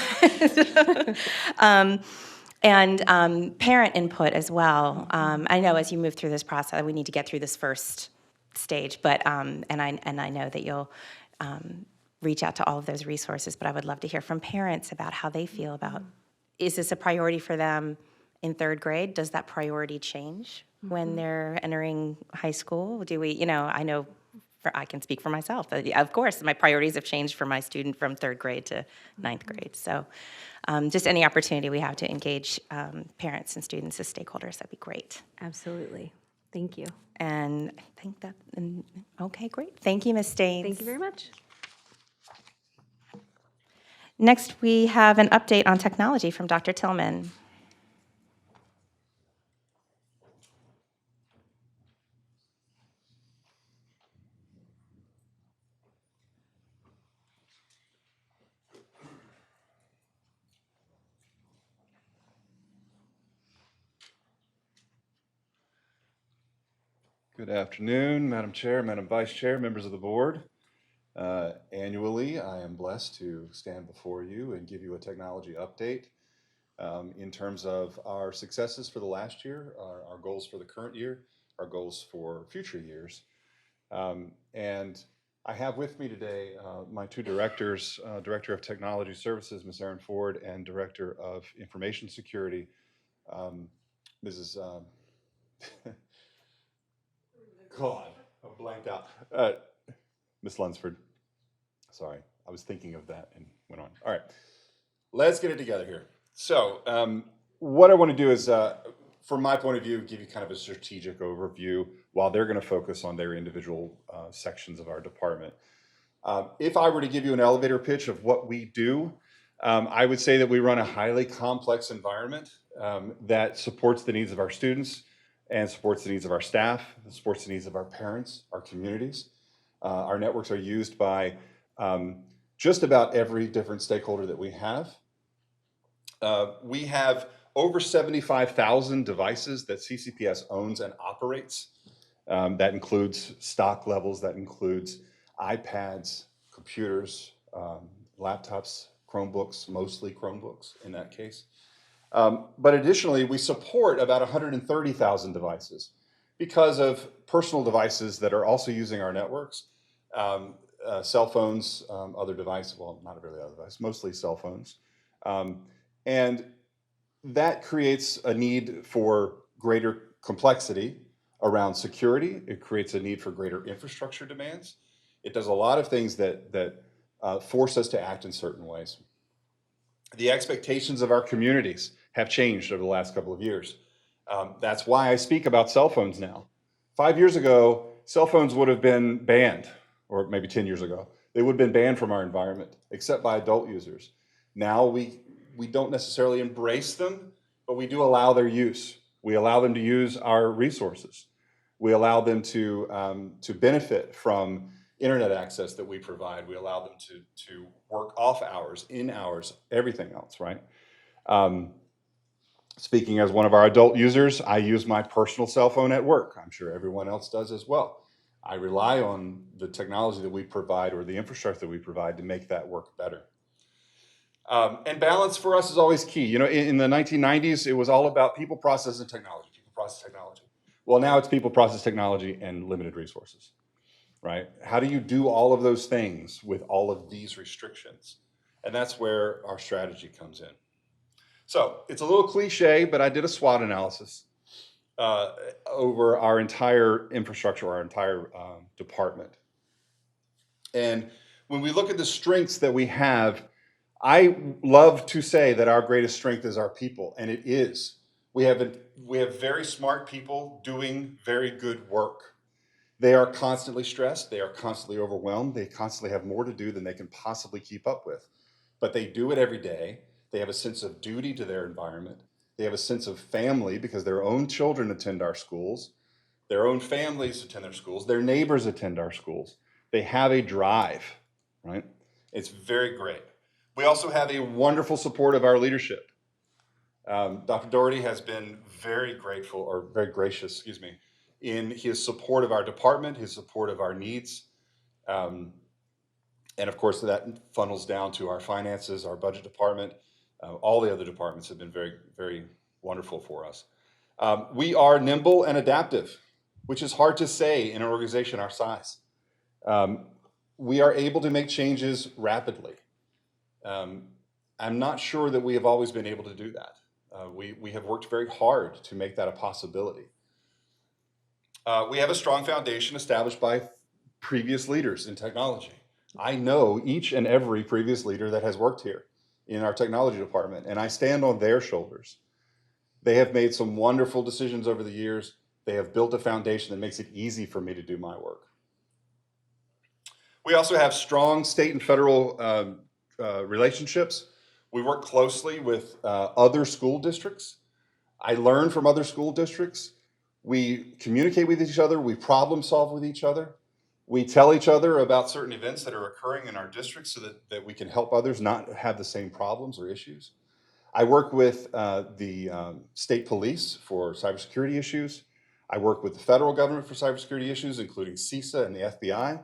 and parent input as well. I know as you move through this process, we need to get through this first stage, but and I know that you'll reach out to all of those resources, but I would love to hear from parents about how they feel about, is this a priority for them in 3rd grade? Does that priority change when they're entering high school? Do we, I know I can speak for myself. Of course, my priorities have changed for my student from 3rd grade to 9th grade. So just any opportunity we have to engage parents and students as stakeholders, that'd be great. Absolutely. Thank you. And I think okay, great. Thank you, Ms. Staines. Thank you very much. Next, we have an update on technology from Dr. Tillman. Good afternoon, Madam Chair, Madam Vice Chair, members of the board. Annually, I am blessed to stand before you and give you a technology update in terms of our successes for the last year, our goals for the current year, our goals for future years. And I have with me today my 2 directors, Director of Technology Services, Ms. Erin Ford, and Director of Information Security, Mrs. God, I blanked out. Ms. Lunsford. Sorry, I was thinking of that and went on. All right, let's get it together here. So what I want to do is, from my point of view, give you kind of a strategic overview while they're going to focus on their individual sections of our department. If I were to give you an elevator pitch of what we do, I would say that we run a highly complex environment that supports the needs of our students and supports the needs of our staff, supports the needs of our parents, our communities. Our networks are used by just about every different stakeholder that we have. We have over 75,000 devices that CCPS owns and operates. That includes stock levels, that includes iPads, computers, laptops, Chromebooks, mostly Chromebooks in that case. But additionally, we support about 130,000 devices because of personal devices that are also using our networks, cell phones, other devices, well, not really other devices, mostly cell phones. And that creates a need for greater complexity around security. It creates a need for greater infrastructure demands. It does a lot of things that force us to act in certain ways. The expectations of our communities have changed over the last couple of years. That's why I speak about cell phones now. 5 years ago, cell phones would have been banned, or maybe 10 years ago. They would have been banned from our environment, except by adult users. Now we don't necessarily embrace them, but we do allow their use. We allow them to use our resources. We allow them to benefit from internet access that we provide. We allow them to work off hours, in hours, everything else, right? Speaking as one of our adult users, I use my personal cell phone at work. I'm sure everyone else does as well. I rely on the technology that we provide or the infrastructure that we provide to make that work better. And balance for us is always key. You know, in the 1990s, it was all about people, process, and technology. People, process, technology. Well, now it's people, process, technology, and limited resources, right? How do you do all of those things with all of these restrictions? And that's where our strategy comes in. So it's a little cliche, but I did a SWOT analysis over our entire infrastructure, our entire department. And when we look at the strengths that we have, I love to say that our greatest strength is our people, and it is. We have very smart people doing very good work. They are constantly stressed. They are constantly overwhelmed. They constantly have more to do than they can possibly keep up with. But they do it every day. They have a sense of duty to their environment. They have a sense of family because their own children attend our schools. Their own families attend their schools. Their neighbors attend our schools. They have a drive, right? It's very great. We also have a wonderful support of our leadership. Dr. Doherty has been very grateful, or very gracious, in his support of our department, his support of our needs. And of course, that funnels down to our finances, our budget department. All the other departments have been very, very wonderful for us. We are nimble and adaptive, which is hard to say in an organization our size. We are able to make changes rapidly. I'm not sure that we have always been able to do that. We have worked very hard to make that a possibility. We have a strong foundation established by previous leaders in technology. I know each and every previous leader that has worked here in our technology department, and I stand on their shoulders. They have made some wonderful decisions over the years. They have built a foundation that makes it easy for me to do my work. We also have strong state and federal relationships. We work closely with other school districts. I learn from other school districts. We communicate with each other. We problem solve with each other. We tell each other about certain events that are occurring in our district so that we can help others not have the same problems or issues. I work with the state police for cybersecurity issues. I work with the federal government for cybersecurity issues, including CISA and the FBI.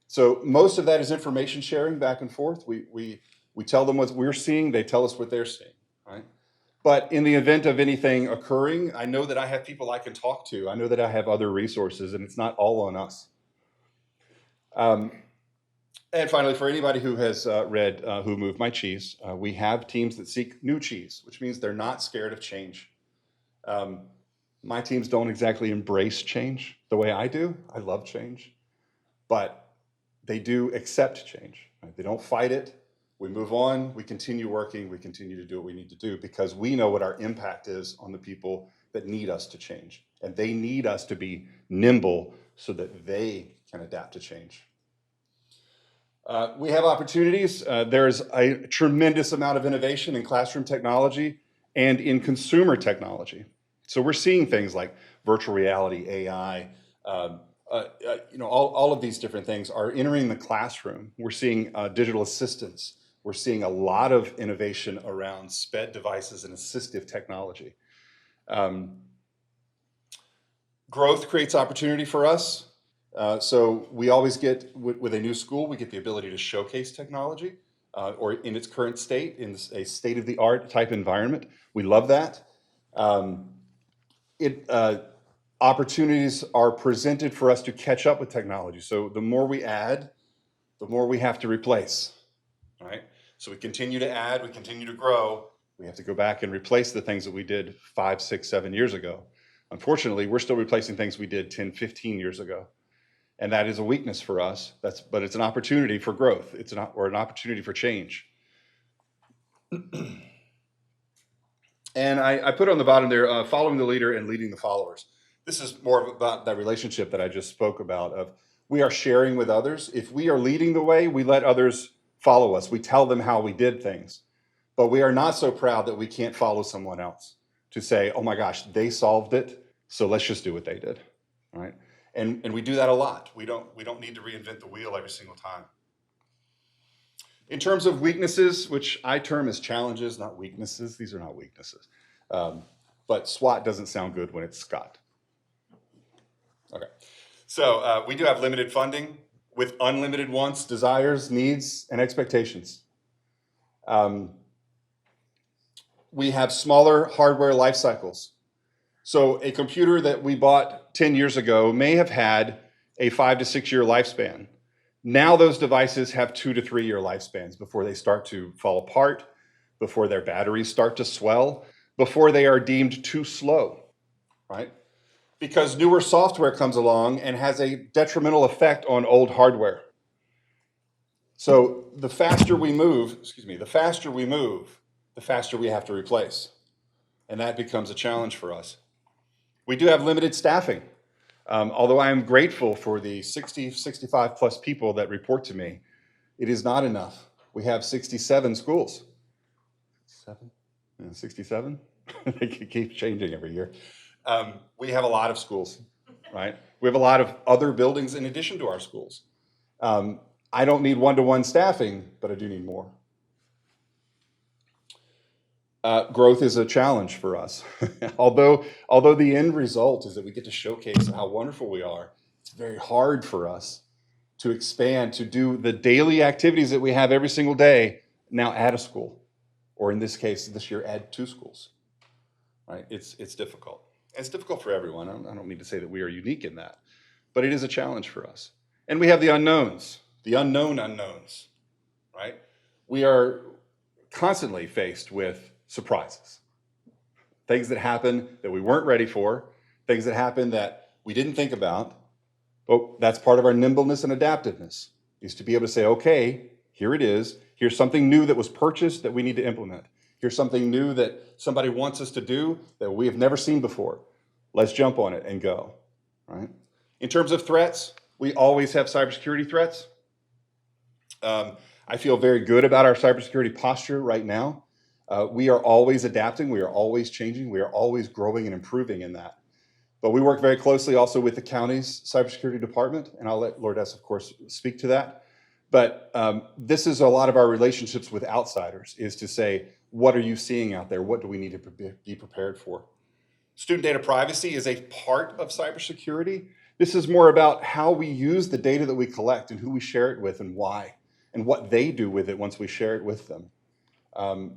So most of that is information sharing back and forth. We tell them what we're seeing. They tell us what they're seeing, right? But in the event of anything occurring, I know that I have people I can talk to. I know that I have other resources, and it's not all on us. And finally, for anybody who has read Who Moved My Cheese, we have teams that seek new cheese, which means they're not scared of change. My teams don't exactly embrace change the way I do. I love change. But they do accept change. Right? They don't fight it. We move on, we continue working, we continue to do what we need to do because we know what our impact is on the people that need us to change. And they need us to be nimble so that they can adapt to change. We have opportunities. There's a tremendous amount of innovation in classroom technology and in consumer technology. So we're seeing things like virtual reality, AI, all of these different things are entering the classroom. We're seeing digital assistants. We're seeing a lot of innovation around SPED devices and assistive technology. Growth creates opportunity for us. So we always get, with a new school, we get the ability to showcase technology or in its current state, in a state-of-the-art type environment. We love that. Opportunities are presented for us to catch up with technology. So the more we add, the more we have to replace, right? So we continue to add, we continue to grow. We have to go back and replace the things that we did 5, 6, 7 years ago. Unfortunately, we're still replacing things we did 10, 15 years ago. And that is a weakness for us. But it's an opportunity for growth. Or an opportunity for change. And I put on the bottom there, following the leader and leading the followers. This is more about that relationship that I just spoke about of we are sharing with others. If we are leading the way, we let others follow us. We tell them how we did things. But we are not so proud that we can't follow someone else to say, oh my gosh, they solved it, so let's just do what they did, right? And we do that a lot. We don't need to reinvent the wheel every single time. In terms of weaknesses, which I term as challenges, not weaknesses. These are not weaknesses. But SWAT doesn't sound good when it's Scott. Okay. So we do have limited funding with unlimited wants, desires, needs, and expectations. We have smaller hardware life cycles. So a computer that we bought 10 years ago may have had a 5 to 6 year lifespan. Now those devices have 2 to 3 year lifespans before they start to fall apart, before their batteries start to swell, before they are deemed too slow, right? Because newer software comes along and has a detrimental effect on old hardware. So the faster we move, the faster we have to replace. And that becomes a challenge for us. We do have limited staffing. Although I am grateful for the 60, 65 plus people that report to me, it is not enough. We have 67 schools. 67? They keep changing every year. We have a lot of schools, right? We have a lot of other buildings in addition to our schools. I don't need one-to-one staffing, but I do need more. Growth is a challenge for us. although the end result is that we get to showcase how wonderful we are, it's very hard for us to expand, to do the daily activities that we have every single day, now add a school. Or in this case, this year, add 2 schools. Right? It's difficult. It's difficult for everyone. I don't mean to say that we are unique in that, but it is a challenge for us. And we have the unknowns, the unknown unknowns, right? We are constantly faced with surprises. Things that happen that we weren't ready for, things that happen that we didn't think about. But that's part of our nimbleness and adaptiveness, is to be able to say, okay, here it is. Here's something new that was purchased that we need to implement. Here's something new that somebody wants us to do that we have never seen before. Let's jump on it and go, right? In terms of threats, we always have cybersecurity threats. I feel very good about our cybersecurity posture right now. We are always adapting, we are always changing, we are always growing and improving in that. But we work very closely also with the county's cybersecurity department, and I'll let Lourdes, of course, speak to that. But this is a lot of our relationships with outsiders, is to say, what are you seeing out there? What do we need to be prepared for? Student data privacy is a part of cybersecurity. This is more about how we use the data that we collect and who we share it with and why, and what they do with it once we share it with them.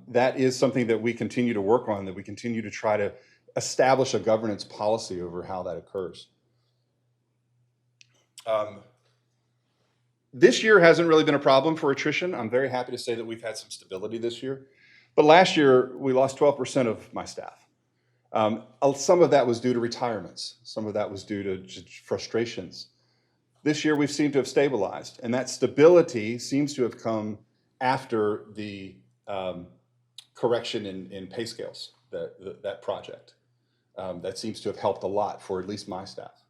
That is something that we continue to work on, that we continue to try to establish a governance policy over how that occurs. This year hasn't really been a problem for attrition. I'm very happy to say that we've had some stability this year. But last year, we lost 12% of my staff. Some of that was due to retirements. Some of that was due to frustrations. This year, we've seemed to have stabilized. And that stability seems to have come after the correction in pay scales, that project. That seems to have helped a lot for at least my staff.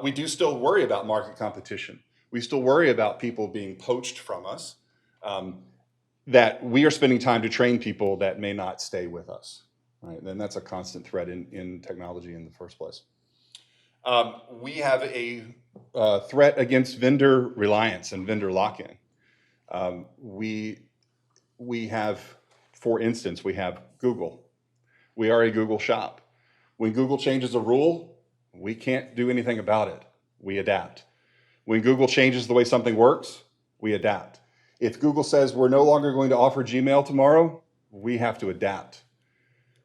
We do still worry about market competition. We still worry about people being poached from us, that we are spending time to train people that may not stay with us, right? And that's a constant threat in technology in the first place. We have a threat against vendor reliance and vendor lock-in. We have, for instance, we have Google. We are a Google shop. When Google changes a rule, we can't do anything about it. We adapt. When Google changes the way something works, we adapt. If Google says we're no longer going to offer Gmail tomorrow, we have to adapt.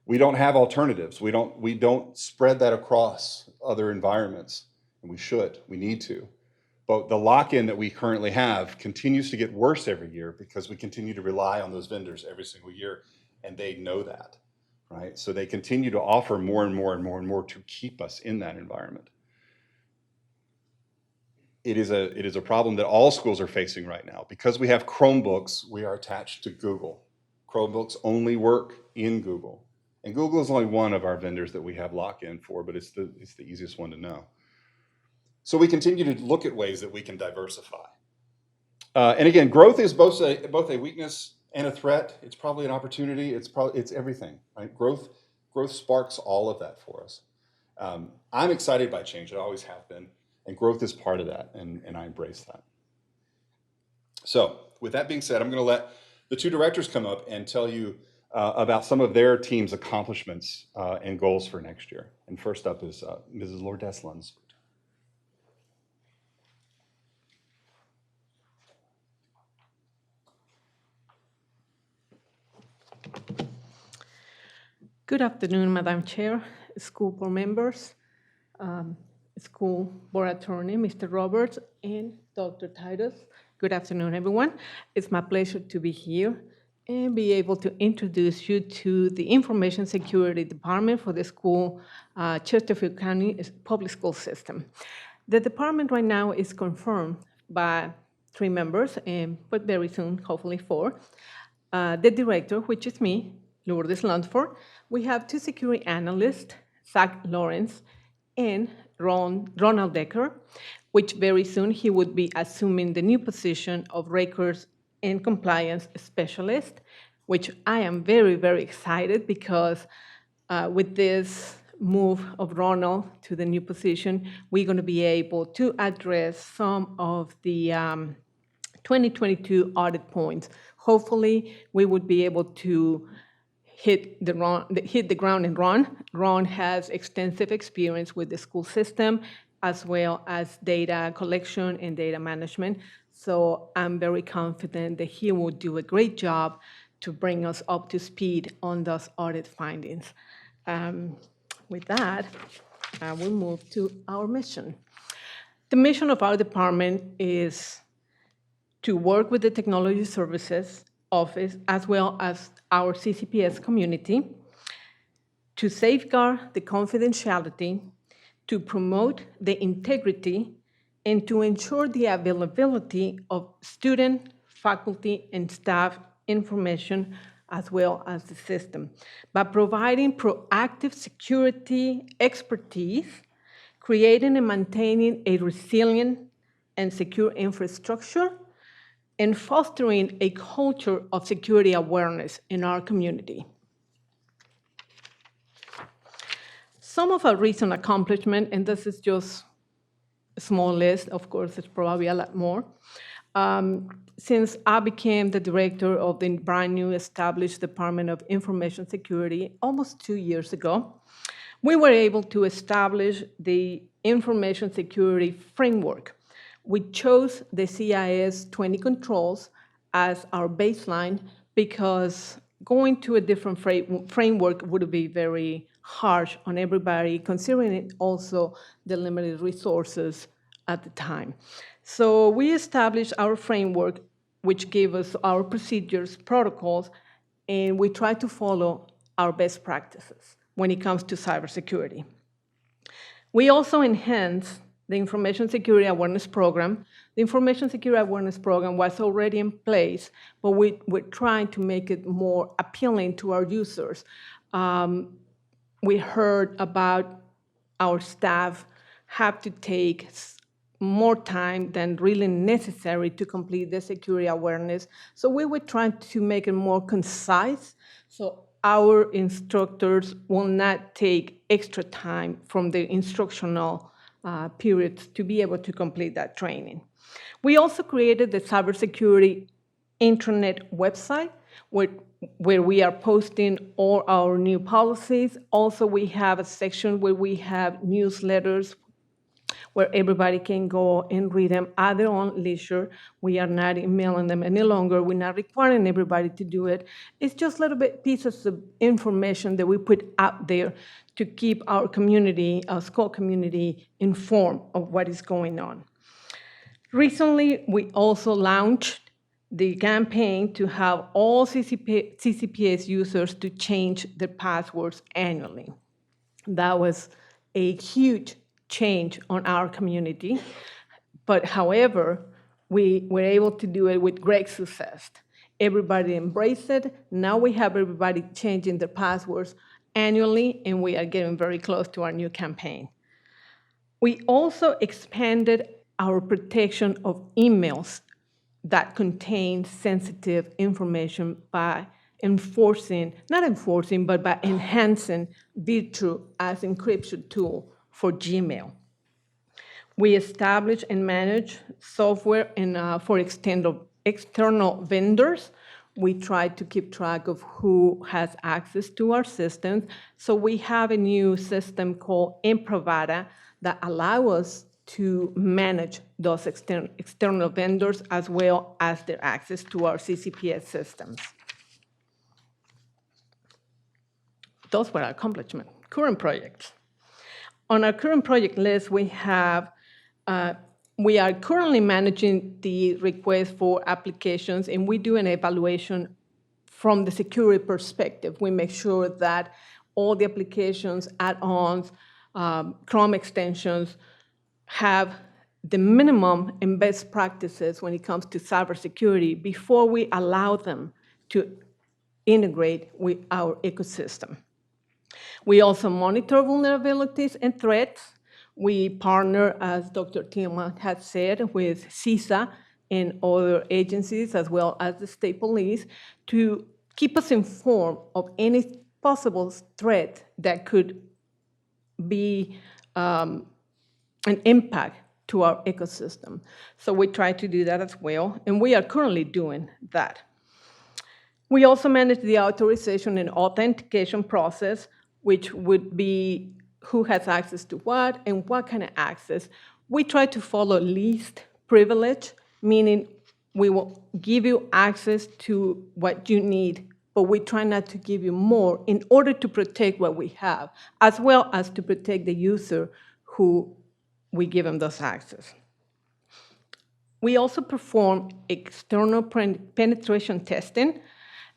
We don't have alternatives. We don't spread that across other environments, and we should. We need to. But the lock-in that we currently have continues to get worse every year because we continue to rely on those vendors every single year, and they know that, right? So they continue to offer more and more and more and more to keep us in that environment. It is a problem that all schools are facing right now. Because we have Chromebooks, we are attached to Google. Chromebooks only work in Google. And Google is only one of our vendors that we have lock-in for, but it's the easiest one to know. So we continue to look at ways that we can diversify. And again, growth is both a weakness and a threat. It's probably an opportunity. It's everything, right? Growth sparks all of that for us. I'm excited by change. I always have been. And growth is part of that, and I embrace that. So with that being said, I'm going to let the two directors come up and tell you about some of their team's accomplishments and goals for next year. And first up is Mrs. Lourdes Lunsford. Good afternoon, Madam Chair, school board members, school board attorney, Mr. Roberts, and Dr. Titus. Good afternoon, everyone. It's my pleasure to be here and be able to introduce you to the Information Security Department for the school, Chesterfield County Public School System. The department right now is confirmed by 3 members, but very soon, hopefully 4. The director, which is me, Lourdes Lunsford. We have 2 security analysts, Zach Lawrence and Ronald Decker, which very soon he would be assuming the new position of Records and Compliance Specialist, which I am very, very excited because with this move of Ronald to the new position, we're going to be able to address some of the 2022 audit points. Hopefully, we would be able to hit the ground and run. Ron has extensive experience with the school system as well as data collection and data management. So I'm very confident that he will do a great job to bring us up to speed on those audit findings. With that, I will move to our mission. The mission of our department is to work with the Technology Services Office as well as our CCPS community to safeguard the confidentiality, to promote the integrity, and to ensure the availability of student, faculty, and staff information as well as the system by providing proactive security expertise, creating and maintaining a resilient and secure infrastructure, and fostering a culture of security awareness in our community. Some of our recent accomplishments, and this is just a small list, of course, there's probably a lot more. Since I became the director of the brand new established Department of Information Security almost 2 years ago, we were able to establish the Information Security Framework. We chose the CIS 20 controls as our baseline because going to a different framework would be very harsh on everybody, considering also the limited resources at the time. So we established our framework, which gave us our procedures, protocols, and we try to follow our best practices when it comes to cybersecurity. We also enhance the Information Security Awareness Program. The Information Security Awareness Program was already in place, but we're trying to make it more appealing to our users. We heard about our staff have to take more time than really necessary to complete the security awareness. So we were trying to make it more concise, so our instructors will not take extra time from the instructional periods to be able to complete that training. We also created the cybersecurity intranet website where we are posting all our new policies. Also, we have a section where we have newsletters where everybody can go and read them at their own leisure. We are not emailing them any longer. We're not requiring everybody to do it. It's just little bit pieces of information that we put out there to keep our community, our school community, informed of what is going on. Recently, we also launched the campaign to have all CCPS users to change their passwords annually. That was a huge change on our community, but however, we were able to do it with great success. Everybody embraced it. Now we have everybody changing their passwords annually, and we are getting very close to our new campaign. We also expanded our protection of emails that contain sensitive information by but by enhancing Virtue as encryption tool for Gmail. We establish and manage software for external vendors. We try to keep track of who has access to our systems. So we have a new system called Improvada that allows us to manage those external vendors as well as their access to our CCPS systems. Those were our accomplishments. Current projects. On our current project list, we are currently managing the request for applications, and we do an evaluation from the security perspective. We make sure that all the applications, add-ons, Chrome extensions have the minimum and best practices when it comes to cybersecurity before we allow them to integrate with our ecosystem. We also monitor vulnerabilities and threats. We partner, as Dr. Tillman had said, with CISA and other agencies, as well as the state police, to keep us informed of any possible threat that could be an impact to our ecosystem. So we try to do that as well, and we are currently doing that. We also manage the authorization and authentication process, which would be who has access to what and what kind of access. We try to follow least privilege, meaning we will give you access to what you need, but we try not to give you more in order to protect what we have, as well as to protect the user who we give them those access. We also perform external penetration testing,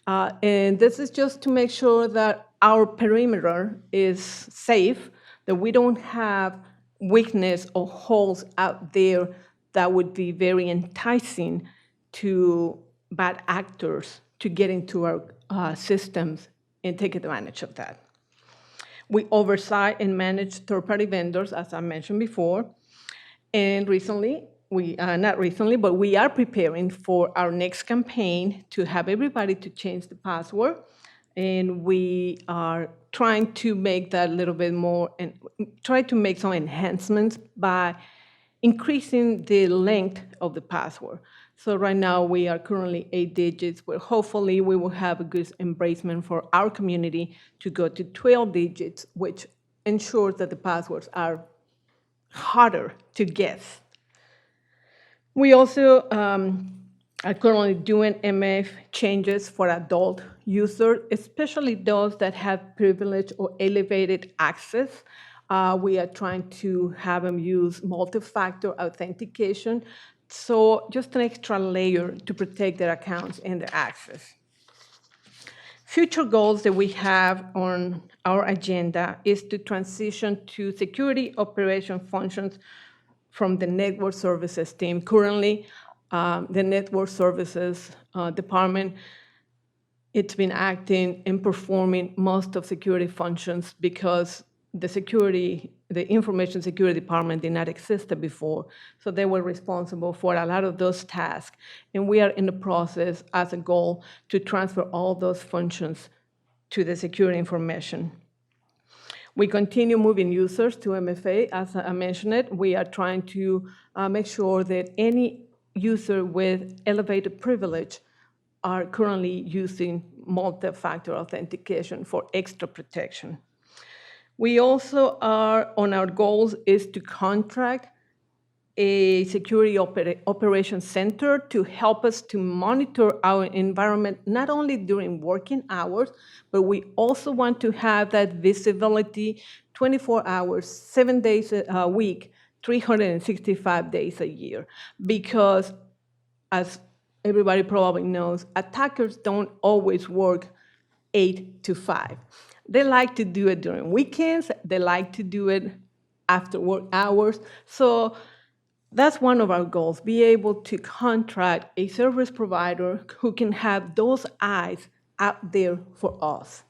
and this is just to make sure that our perimeter is safe, that we don't have weakness or holes out there that would be very enticing to bad actors to get into our systems and take advantage of that. We oversight and manage third-party vendors, as I mentioned before. And not recently, but we are preparing for our next campaign to have everybody to change the password. And we are trying to make that a little bit more and try to make some enhancements by increasing the length of the password. So right now we are currently 8 digits, but hopefully we will have a good embracement for our community to go to 12 digits, which ensures that the passwords are harder to guess. We also are currently doing MF changes for adult users, especially those that have privileged or elevated access. We are trying to have them use multi-factor authentication, so just an extra layer to protect their accounts and their access. Future goals that we have on our agenda is to transition to security operation functions from the network services team. Currently, the network services department, it's been acting and performing most of security functions because the information security department did not exist before. So they were responsible for a lot of those tasks. And we are in the process as a goal to transfer all those functions to the security information. We continue moving users to MFA. As I mentioned it, we are trying to make sure that any user with elevated privilege are currently using multi-factor authentication for extra protection. We also are, on our goals is to contract a security operations center to help us to monitor our environment, not only during working hours, but we also want to have that visibility 24 hours, 7 days a week, 365 days a year. Because as everybody probably knows, attackers don't always work 8 to 5. They like to do it during weekends. They like to do it after work hours. So that's one of our goals, be able to contract a service provider who can have those eyes out there for us.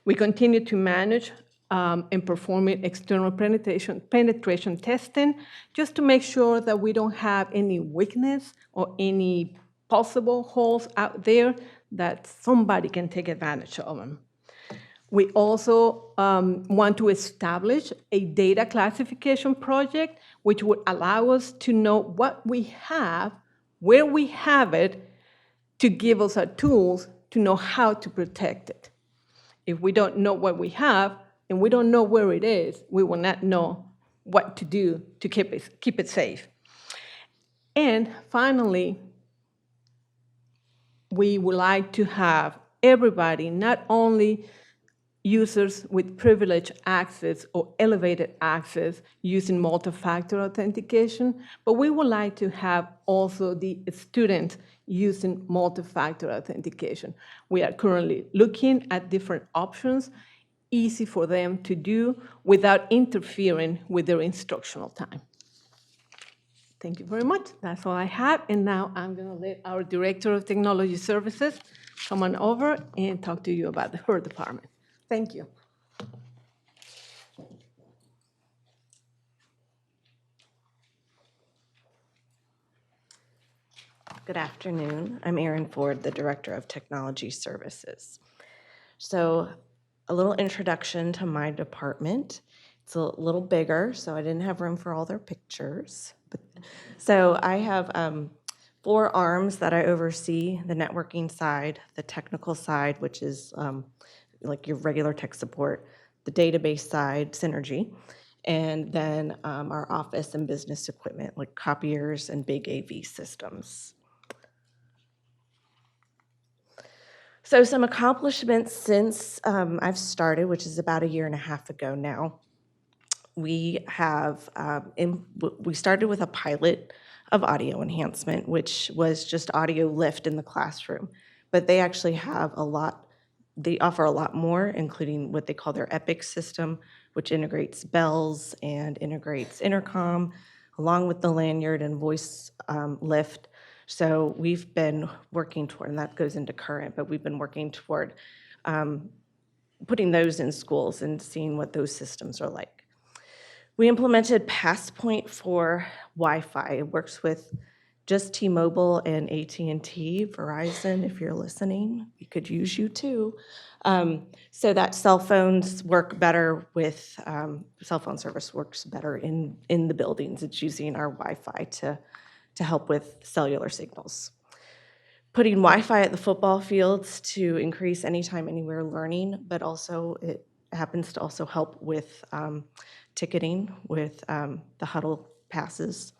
We continue to manage and performing external penetration testing just to make sure that we don't have any weakness or any possible holes out there that somebody can take advantage of them. We also want to establish a data classification project, which would allow us to know what we have, where we have it, to give us our tools to know how to protect it. If we don't know what we have and we don't know where it is, we will not know what to do to keep it safe. And finally, we would like to have everybody, not only users with privileged access or elevated access using multi-factor authentication, but we would like to have also the students using multi-factor authentication. We are currently looking at different options, easy for them to do without interfering with their instructional time. Thank you very much. That's all I have. And now I'm going to let our Director of Technology Services come on over and talk to you about her department. Thank you. Good afternoon. I'm Erin Ford, the Director of Technology Services. So a little introduction to my department. It's a little bigger, so I didn't have room for all their pictures. So I have 4 arms that I oversee: the networking side, the technical side, which is like your regular tech support, the database side, Synergy, and then our office and business equipment like copiers and big AV systems. So some accomplishments since I've started, which is about 1.5 years ago now. We have, we started with a pilot of audio enhancement, which was just audio lift in the classroom. But they actually have they offer a lot more, including what they call their EPIC system, which integrates bells and integrates intercom, along with the lanyard and voice lift. So we've been working toward, and that goes into current, but we've been working toward putting those in schools and seeing what those systems are like. We implemented Passpoint for Wi-Fi. It works with just T-Mobile and AT&T, Verizon, if you're listening, we could use you too. So that cell phones work better with, cell phone service works better in the buildings. It's using our Wi-Fi to help with cellular signals. Putting Wi-Fi at the football fields to increase anytime, anywhere learning, but also it happens to also help with ticketing with the huddle passes.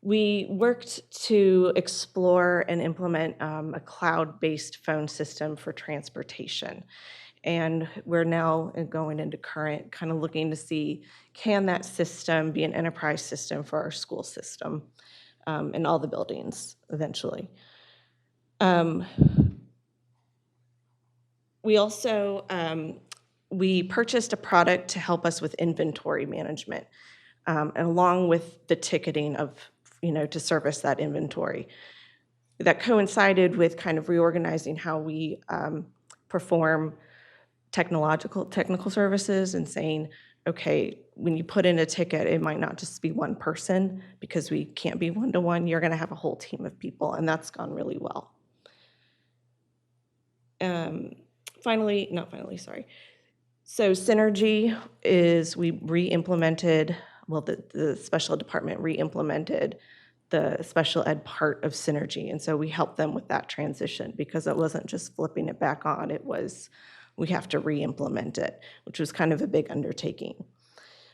We worked to explore and implement a cloud-based phone system for transportation. And we're now going into current, kind of looking to see, can that system be an enterprise system for our school system in all the buildings eventually. We also, we purchased a product to help us with inventory management. and along with the ticketing of, to service that inventory. That coincided with kind of reorganizing how we perform technical services and saying, okay, when you put in a ticket, it might not just be one person because we can't be one-to-one. You're going to have a whole team of people, and that's gone really well. So Synergy is, we re-implemented, well, the special department re-implemented the special ed part of Synergy. And so we helped them with that transition because it wasn't just flipping it back on, it was, we have to re-implement it, which was kind of a big undertaking.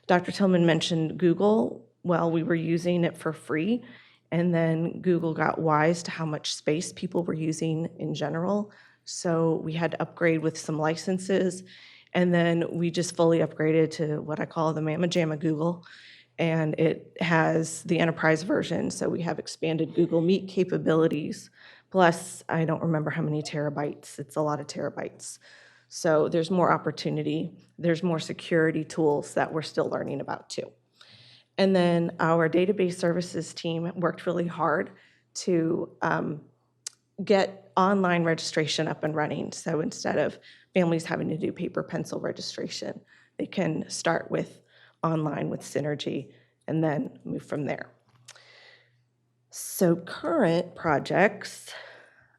Dr. Tillman mentioned Google. Well, we were using it for free, and then Google got wise to how much space people were using in general. So we had to upgrade with some licenses, and then we just fully upgraded to what I call the Mamma Jamma Google, and it has the enterprise version. So we have expanded Google Meet capabilities, plus I don't remember how many terabytes. It's a lot of terabytes. So there's more opportunity. There's more security tools that we're still learning about too. And then our database services team worked really hard to get online registration up and running. So instead of families having to do paper pencil registration, they can start with online with Synergy and then move from there. So current projects,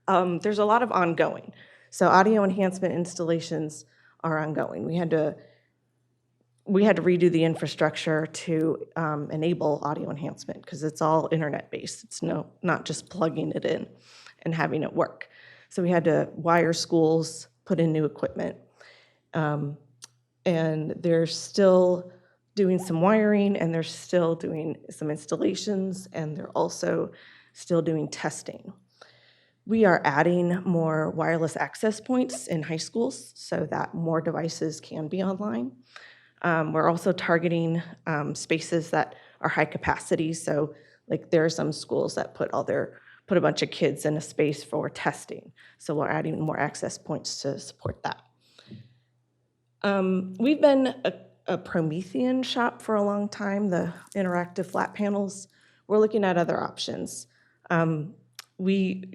there's a lot of ongoing. So audio enhancement installations are ongoing. We had to redo the infrastructure to enable audio enhancement because it's all internet-based. It's not just plugging it in and having it work. So we had to wire schools, put in new equipment. And they're still doing some wiring, and they're still doing some installations, and they're also still doing testing. We are adding more wireless access points in high schools so that more devices can be online. We're also targeting spaces that are high capacity. So like there are some schools that put a bunch of kids in a space for testing. So we're adding more access points to support that. We've been a Promethean shop for a long time, the interactive flat panels. We're looking at other options. We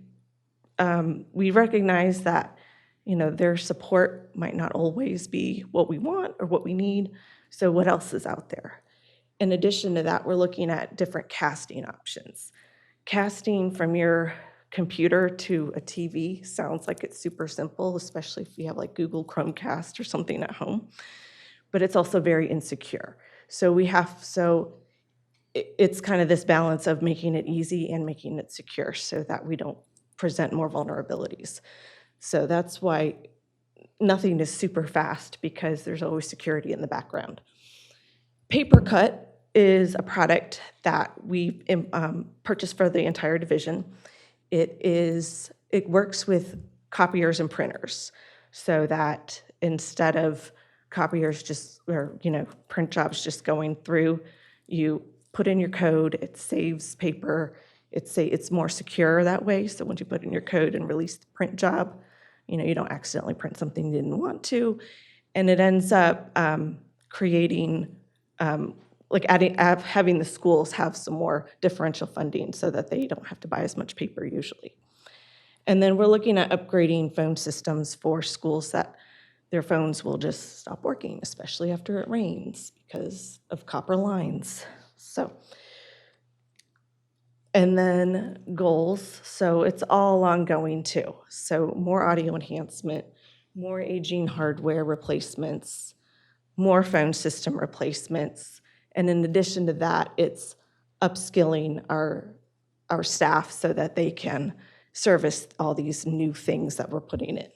recognize that, their support might not always be what we want or what we need, so what else is out there? In addition to that, we're looking at different casting options. Casting from your computer to a TV sounds like it's super simple, especially if you have like Google Chromecast or something at home, but it's also very insecure. So it's kind of this balance of making it easy and making it secure so that we don't present more vulnerabilities. So that's why nothing is super fast, because there's always security in the background. PaperCut is a product that we purchased for the entire division. It works with copiers and printers so that instead of copiers print jobs just going through, you put in your code, it saves paper, it's more secure that way. So once you put in your code and release the print job, you don't accidentally print something you didn't want to. And it ends up creating, having the schools have some more differential funding so that they don't have to buy as much paper usually. And then we're looking at upgrading phone systems for schools that their phones will just stop working, especially after it rains because of copper lines. And then goals, so it's all ongoing too. So more audio enhancement, more aging hardware replacements, more phone system replacements, and in addition to that, it's upskilling our staff so that they can service all these new things that we're putting in.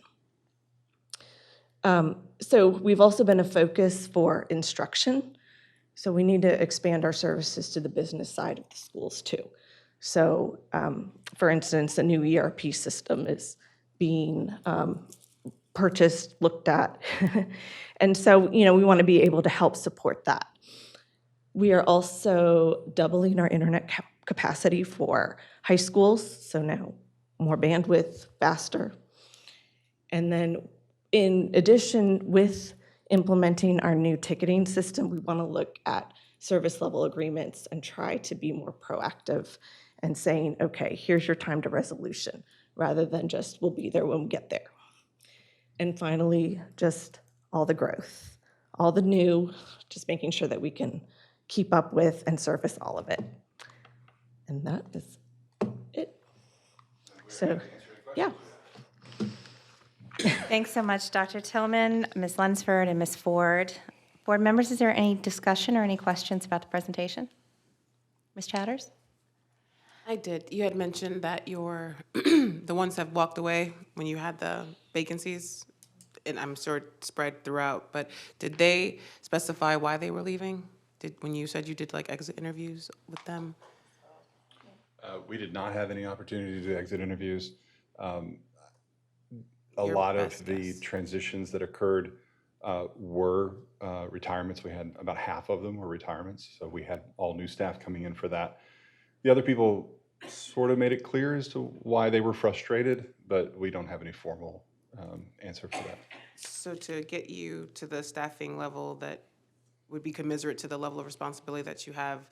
So we've also been a focus for instruction. So we need to expand our services to the business side of the schools too. So for instance, a new ERP system is being purchased, looked at. And so, we want to be able to help support that. We are also doubling our internet capacity for high schools. So now more bandwidth, faster. And then in addition, with implementing our new ticketing system, we want to look at service level agreements and try to be more proactive and saying, okay, here's your time to resolution, rather than just, we'll be there when we get there. And finally, just all the growth, all the new, just making sure that we can keep up with and service all of it. And that is it. So, yeah. Thanks so much, Dr. Tillman, Ms. Lunsford, and Ms. Ford. Board members, is there any discussion or any questions about the presentation? Ms. Chatters? I did. You had mentioned that your, the ones that walked away when you had the vacancies, and I'm sure it spread throughout, but did they specify why they were leaving? When you said you did like exit interviews with them? We did not have any opportunity to do exit interviews. A Your lot best of the guess. transitions that occurred were retirements. We had about half of them were retirements, so we had all new staff coming in for that. The other people sort of made it clear as to why they were frustrated, but we don't have any formal answer for that. So to get you to the staffing level that would be commensurate to the level of responsibility that you have,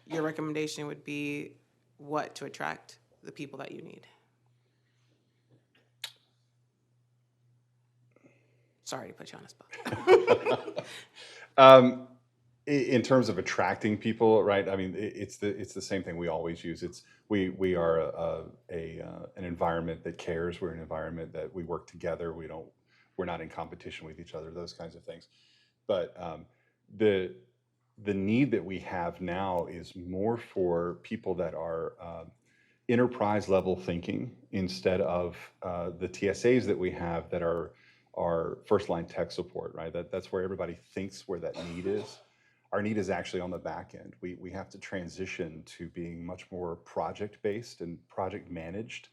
your recommendation would be what to attract the people that you need? Sorry to put you on the spot. In terms of attracting people, right? I mean, it's the same thing we always use. We are an environment that cares. We're an environment that we work together. We're not in competition with each other. Those kinds of things. But the need that we have now is more for people that are enterprise level thinking instead of the TSAs that we have that are first line tech support, right? That's where everybody thinks where that need is. Our need is actually on the back end. We have to transition to being much more project based and project managed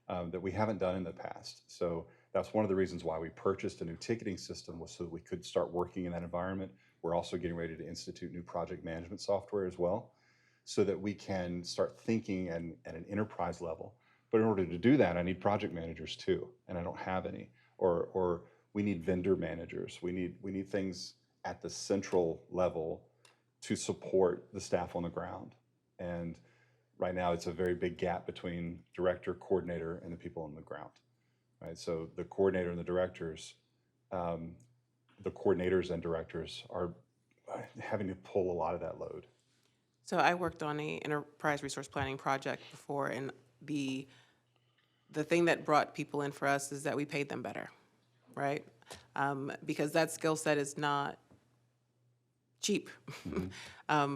that we haven't done in the past. So that's one of the reasons why we purchased a new ticketing system, was so that we could start working in that environment. We're also getting ready to institute new project management software as well, so that we can start thinking at an enterprise level. But in order to do that, I need project managers too, and I don't have any. Or we need vendor managers. We need things at the central level to support the staff on the ground. And right now, it's a very big gap between director, coordinator, and the people on the ground. Right. So the coordinator and the directors, the coordinators and directors are having to pull a lot of that load. So I worked on a enterprise resource planning project before, and the thing that brought people in for us is that we paid them better, right? Because that skill set is not cheap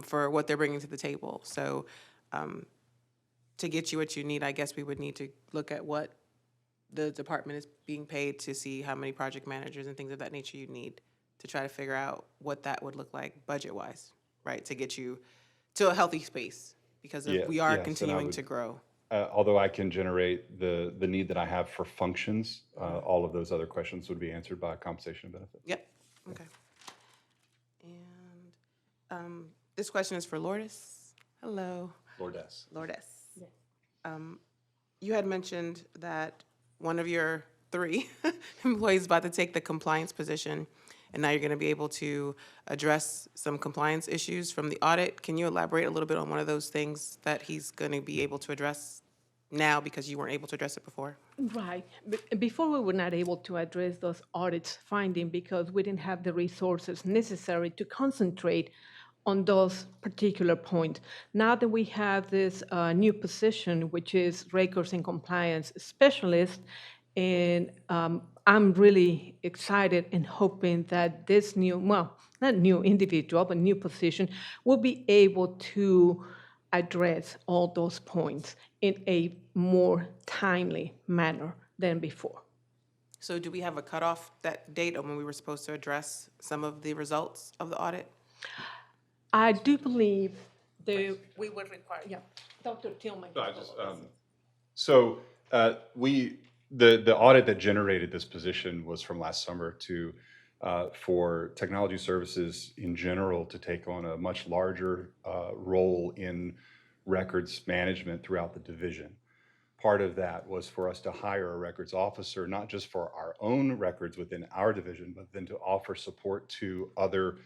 for what they're bringing to the table. So to get you what you need, I guess we would need to look at what the department is being paid, to see how many project managers and things of that nature you need, to try to figure out what that would look like budget-wise, right? To get you to a healthy space, because we are continuing to grow. Although I can generate the need that I have for functions, all of those other questions would be answered by compensation and benefits. Yep, okay. And this question is for Lourdes. Hello. Lourdes. Lourdes. Yes. You had mentioned that one of your 3 employees is about to take the compliance position, and now you're going to be able to address some compliance issues from the audit. Can you elaborate a little bit on one of those things that he's going to be able to address now, because you weren't able to address it before? Right. Before, we were not able to address those audits finding because we didn't have the resources necessary to concentrate on those particular points. Now that we have this new position, which is records and compliance specialist, and I'm really excited and hoping that this new, well, not new individual, but new position, will be able to address all those points in a more timely manner than before. So do we have a cutoff date on when we were supposed to address some of the results of the audit? I do believe we would require, yeah, Dr. Tillman. So the audit that generated this position was from last summer for technology services in general to take on a much larger role in records management throughout the division. Part of that was for us to hire a records officer, not just for our own records within our division, but then to offer support to other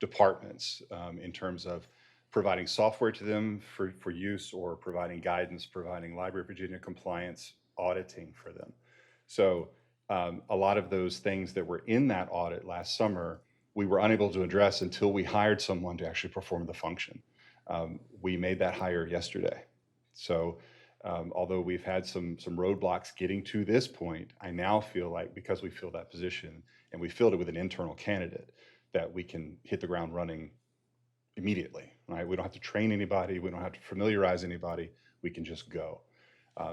departments in terms of providing software to them for use, or providing guidance, providing Library of Virginia compliance auditing for them. So a lot of those things that were in that audit last summer, we were unable to address until we hired someone to actually perform the function. We made that hire yesterday. So although we've had some roadblocks getting to this point, I now feel like, because we filled that position and we filled it with an internal candidate, that we can hit the ground running immediately, right? We don't have to train anybody. We don't have to familiarize anybody. We can just go.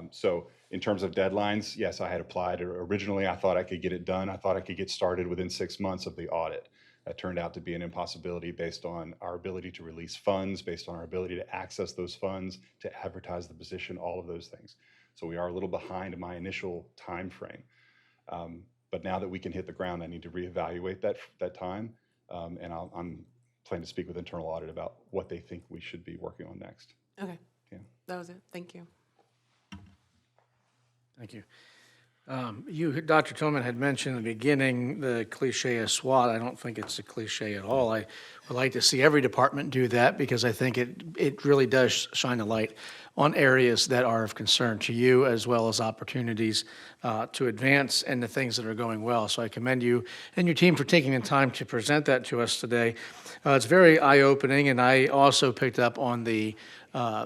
So in terms of deadlines, yes, I had applied. Originally, I thought I could get it done. I thought I could get started within 6 months of the audit. That turned out to be an impossibility based on our ability to release funds, based on our ability to access those funds, to advertise the position, all of those things. So we are a little behind my initial time frame. But now that we can hit the ground, I need to reevaluate that time. And I'm planning to speak with internal audit about what they think we should be working on next. Okay. Yeah. That was it. Thank you. Thank you. You, Dr. Tillman, had mentioned in the beginning the cliche of SWOT. I don't think it's a cliche at all. I would like to see every department do that, because I think it really does shine a light on areas that are of concern to you, as well as opportunities to advance and the things that are going well. So I commend you and your team for taking the time to present that to us today. It's very eye-opening, and I also picked up on the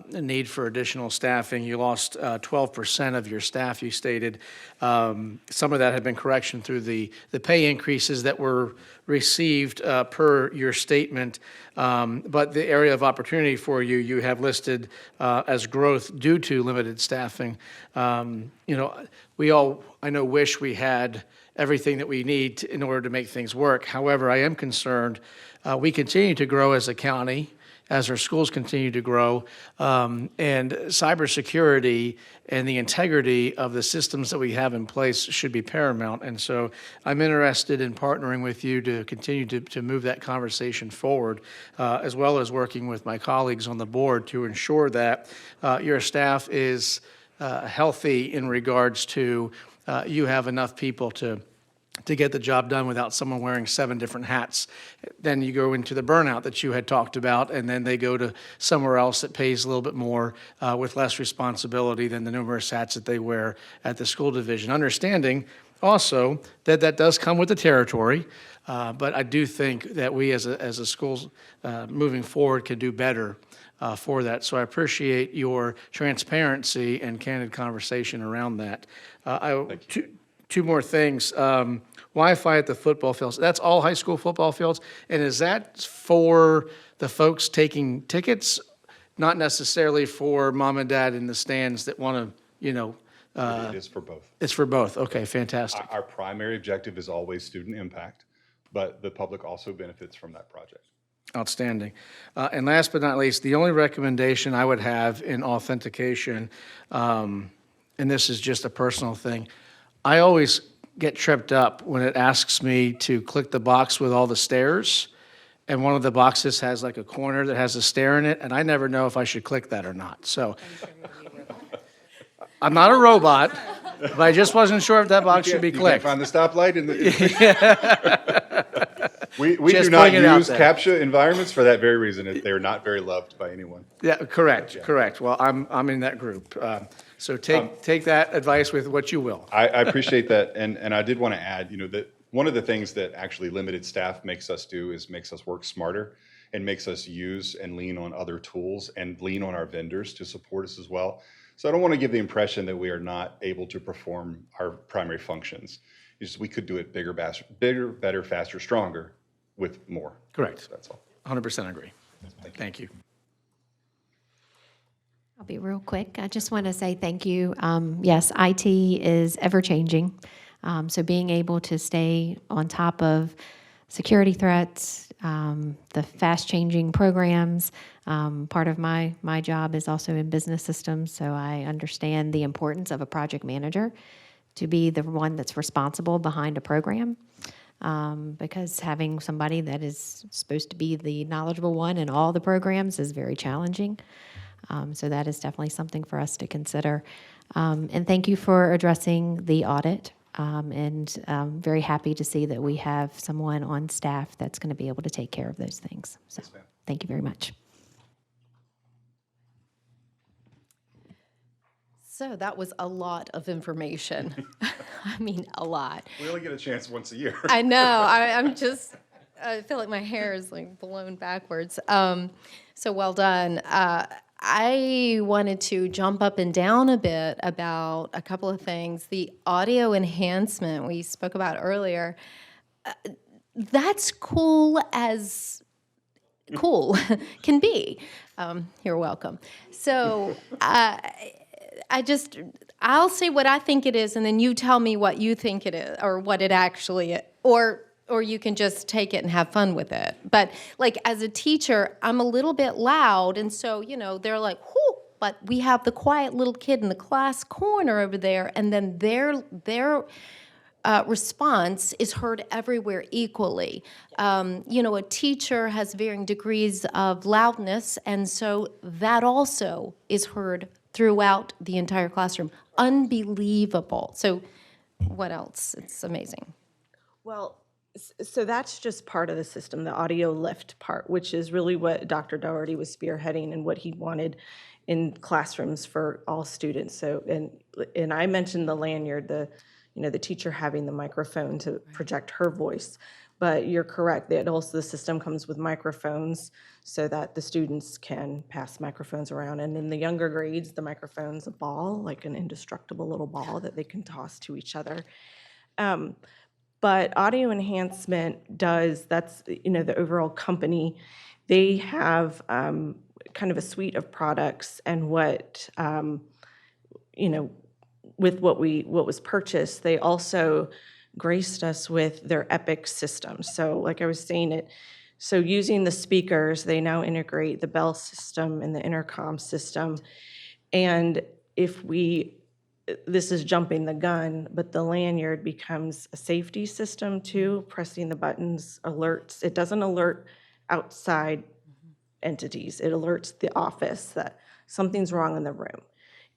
need for additional staffing. You lost 12% of your staff, you stated. Some of that had been correction through the pay increases that were received per your statement. But the area of opportunity for you, you have listed as growth due to limited staffing. We all, I know, wish we had everything that we need in order to make things work. However, I am concerned we continue to grow as a county, as our schools continue to grow, and cybersecurity and the integrity of the systems that we have in place should be paramount. And so I'm interested in partnering with you to continue to move that conversation forward, as well as working with my colleagues on the board to ensure that your staff is healthy in regards to you have enough people to get the job done without someone wearing 7 different hats. Then you go into the burnout that you had talked about, and then they go to somewhere else that pays a little bit more with less responsibility than the numerous hats that they wear at the school division. Understanding also that that does come with the territory, but I do think that we as a school moving forward can do better for that. So I appreciate your transparency and candid conversation around that. Two more things. Wi-Fi at the football fields. That's all high school football fields. And is that for the folks taking tickets? Not necessarily for mom and dad in the stands that want to, It is for both. It's for both. Okay, fantastic. Our primary objective is always student impact, but the public also benefits from that project. Outstanding. And last but not least, the only recommendation I would have in authentication, and this is just a personal thing, I always get tripped up when it asks me to click the box with all the stairs, and one of the boxes has like a corner that has a stair in it, and I never know if I should click that or not. So I'm not a robot, but I just wasn't sure if that box should be You can't clicked. find the stoplight in We Just do not putting it out use there. CAPTCHA environments for that very reason. They're not very loved by anyone. Yeah, correct. Well, I'm in that group. So take that advice with what you will. I appreciate that, and I did want to add, that one of the things that actually limited staff makes us do is makes us work smarter and makes us use and lean on other tools and lean on our vendors to support us as well. So I don't want to give the impression that we are not able to perform our primary functions. It's just we could do it bigger, better, faster, stronger with more. Correct. That's all. 100% agree. Thank you. I'll be real quick. I just want to say thank you. Yes, IT is ever-changing, so being able to stay on top of security threats, the fast-changing programs, part of my job is also in business systems, so I understand the importance of a project manager to be the one that's responsible behind a program, because having somebody that is supposed to be the knowledgeable one in all the programs is very challenging. So that is definitely something for us to consider. And thank you for addressing the audit. And very happy to see that we have someone on staff that's going to be able to take care of those things. So Yes, ma'am. thank you very much. So that was a lot of information. I mean, a lot. We only get a chance once a year. I know. I feel like my hair is like blown backwards. So well done. I wanted to jump up and down a bit about a couple of things. The audio enhancement we spoke about earlier, that's cool as cool can be. You're welcome. So I'll say what I think it is, and then you tell me what you think it is, or what it actually is, or you can just take it and have fun with it. But like as a teacher, I'm a little bit loud, and so they're like, "Whoo!" But we have the quiet little kid in the class corner over there, and then their response is heard everywhere equally. A teacher has varying degrees of loudness, and so that also is heard throughout the entire classroom. Unbelievable. So what else? It's amazing. Well, so that's just part of the system, the audio lift part, which is really what Dr. Doherty was spearheading and what he wanted in classrooms for all students. So, and I mentioned the lanyard, the teacher having the microphone to project her voice. But you're correct, that also the system comes with microphones so that the students can pass microphones around. And in the younger grades, the microphone's a ball, like an indestructible little ball that they can toss to each other. But audio enhancement that's the overall company. They have kind of a suite of products, and with what was purchased, they also graced us with their Epic system. So like I was saying, so using the speakers, they now integrate the bell system and the intercom system. And this is jumping the gun, but the lanyard becomes a safety system too, pressing the buttons, alerts. It doesn't alert outside entities. It alerts the office that something's wrong in the room.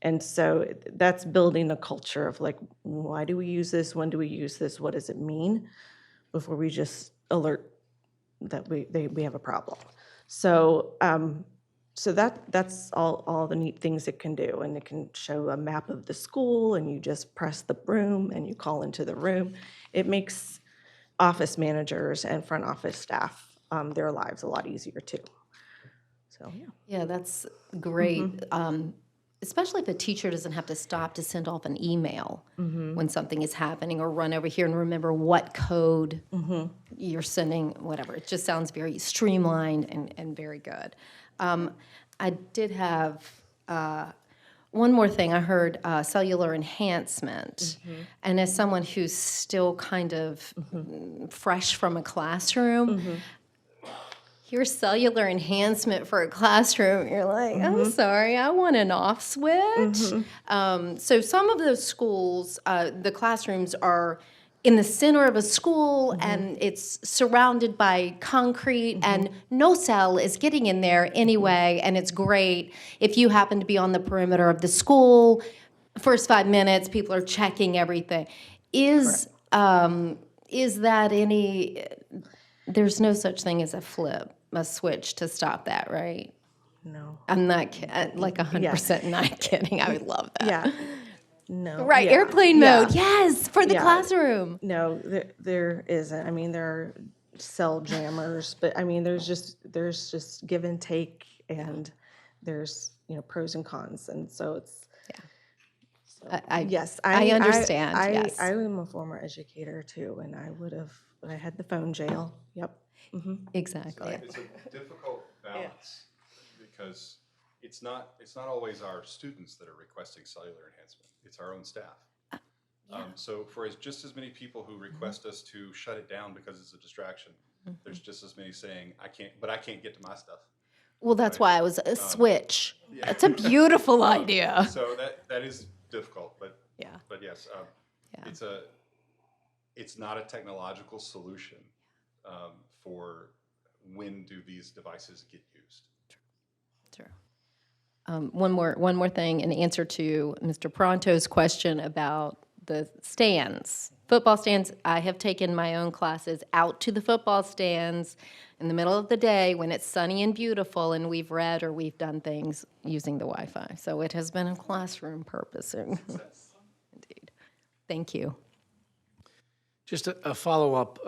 And so that's building a culture of like, why do we use this? When do we use this? What does it mean? Before we just alert that we have a problem. So that's all the neat things it can do. And it can show a map of the school, and you just press the room and you call into the room. It makes office managers and front office staff their lives a lot easier too. So Yeah, that's great. Especially if a teacher doesn't have to stop to send off an email when something is happening, or run over here and remember what code you're sending, whatever. It just sounds very streamlined and very good. I did have one more thing. I heard cellular enhancement. And as someone who's still kind of fresh from a classroom, here's cellular enhancement for a classroom. You're like, I'm sorry, I want an off switch. So some of those schools, the classrooms are in the center of a school, and it's surrounded by concrete, and no cell is getting in there anyway, and it's great if you happen to be on the perimeter of the school. First 5 minutes, people are checking everything. Is that any... There's no such thing as a switch to stop that, right? no. I'm not like 100% not kidding. I would love that. Yeah. No. Right, yeah, airplane yeah. mode. Yes, for the Yeah. classroom. No, there isn't. I mean, there are cell jammers, but I mean, there's just give and take, and there's pros and cons, and so it's. Yes, I understand, yes. I am a former educator too, and I had the phone jail. Yep. Exactly. It's a difficult balance because it's not always our students that are requesting cellular enhancement. It's our own staff. So for just as many people who request us to shut it down because it's a distraction, there's just as many saying I can't get to my stuff. Well, that's why I was a switch. It's a beautiful idea. So that is difficult, but Yeah. But yes, it's not a technological solution for when do these devices get used. True. One more thing in answer to Mr. Pronto's question about the stands. Football stands, I have taken my own classes out to the football stands in the middle of the day when it's sunny and beautiful, and we've read or we've done things using the Wi-Fi. So it has been a classroom purposing. Indeed. Thank you. Just a follow-up,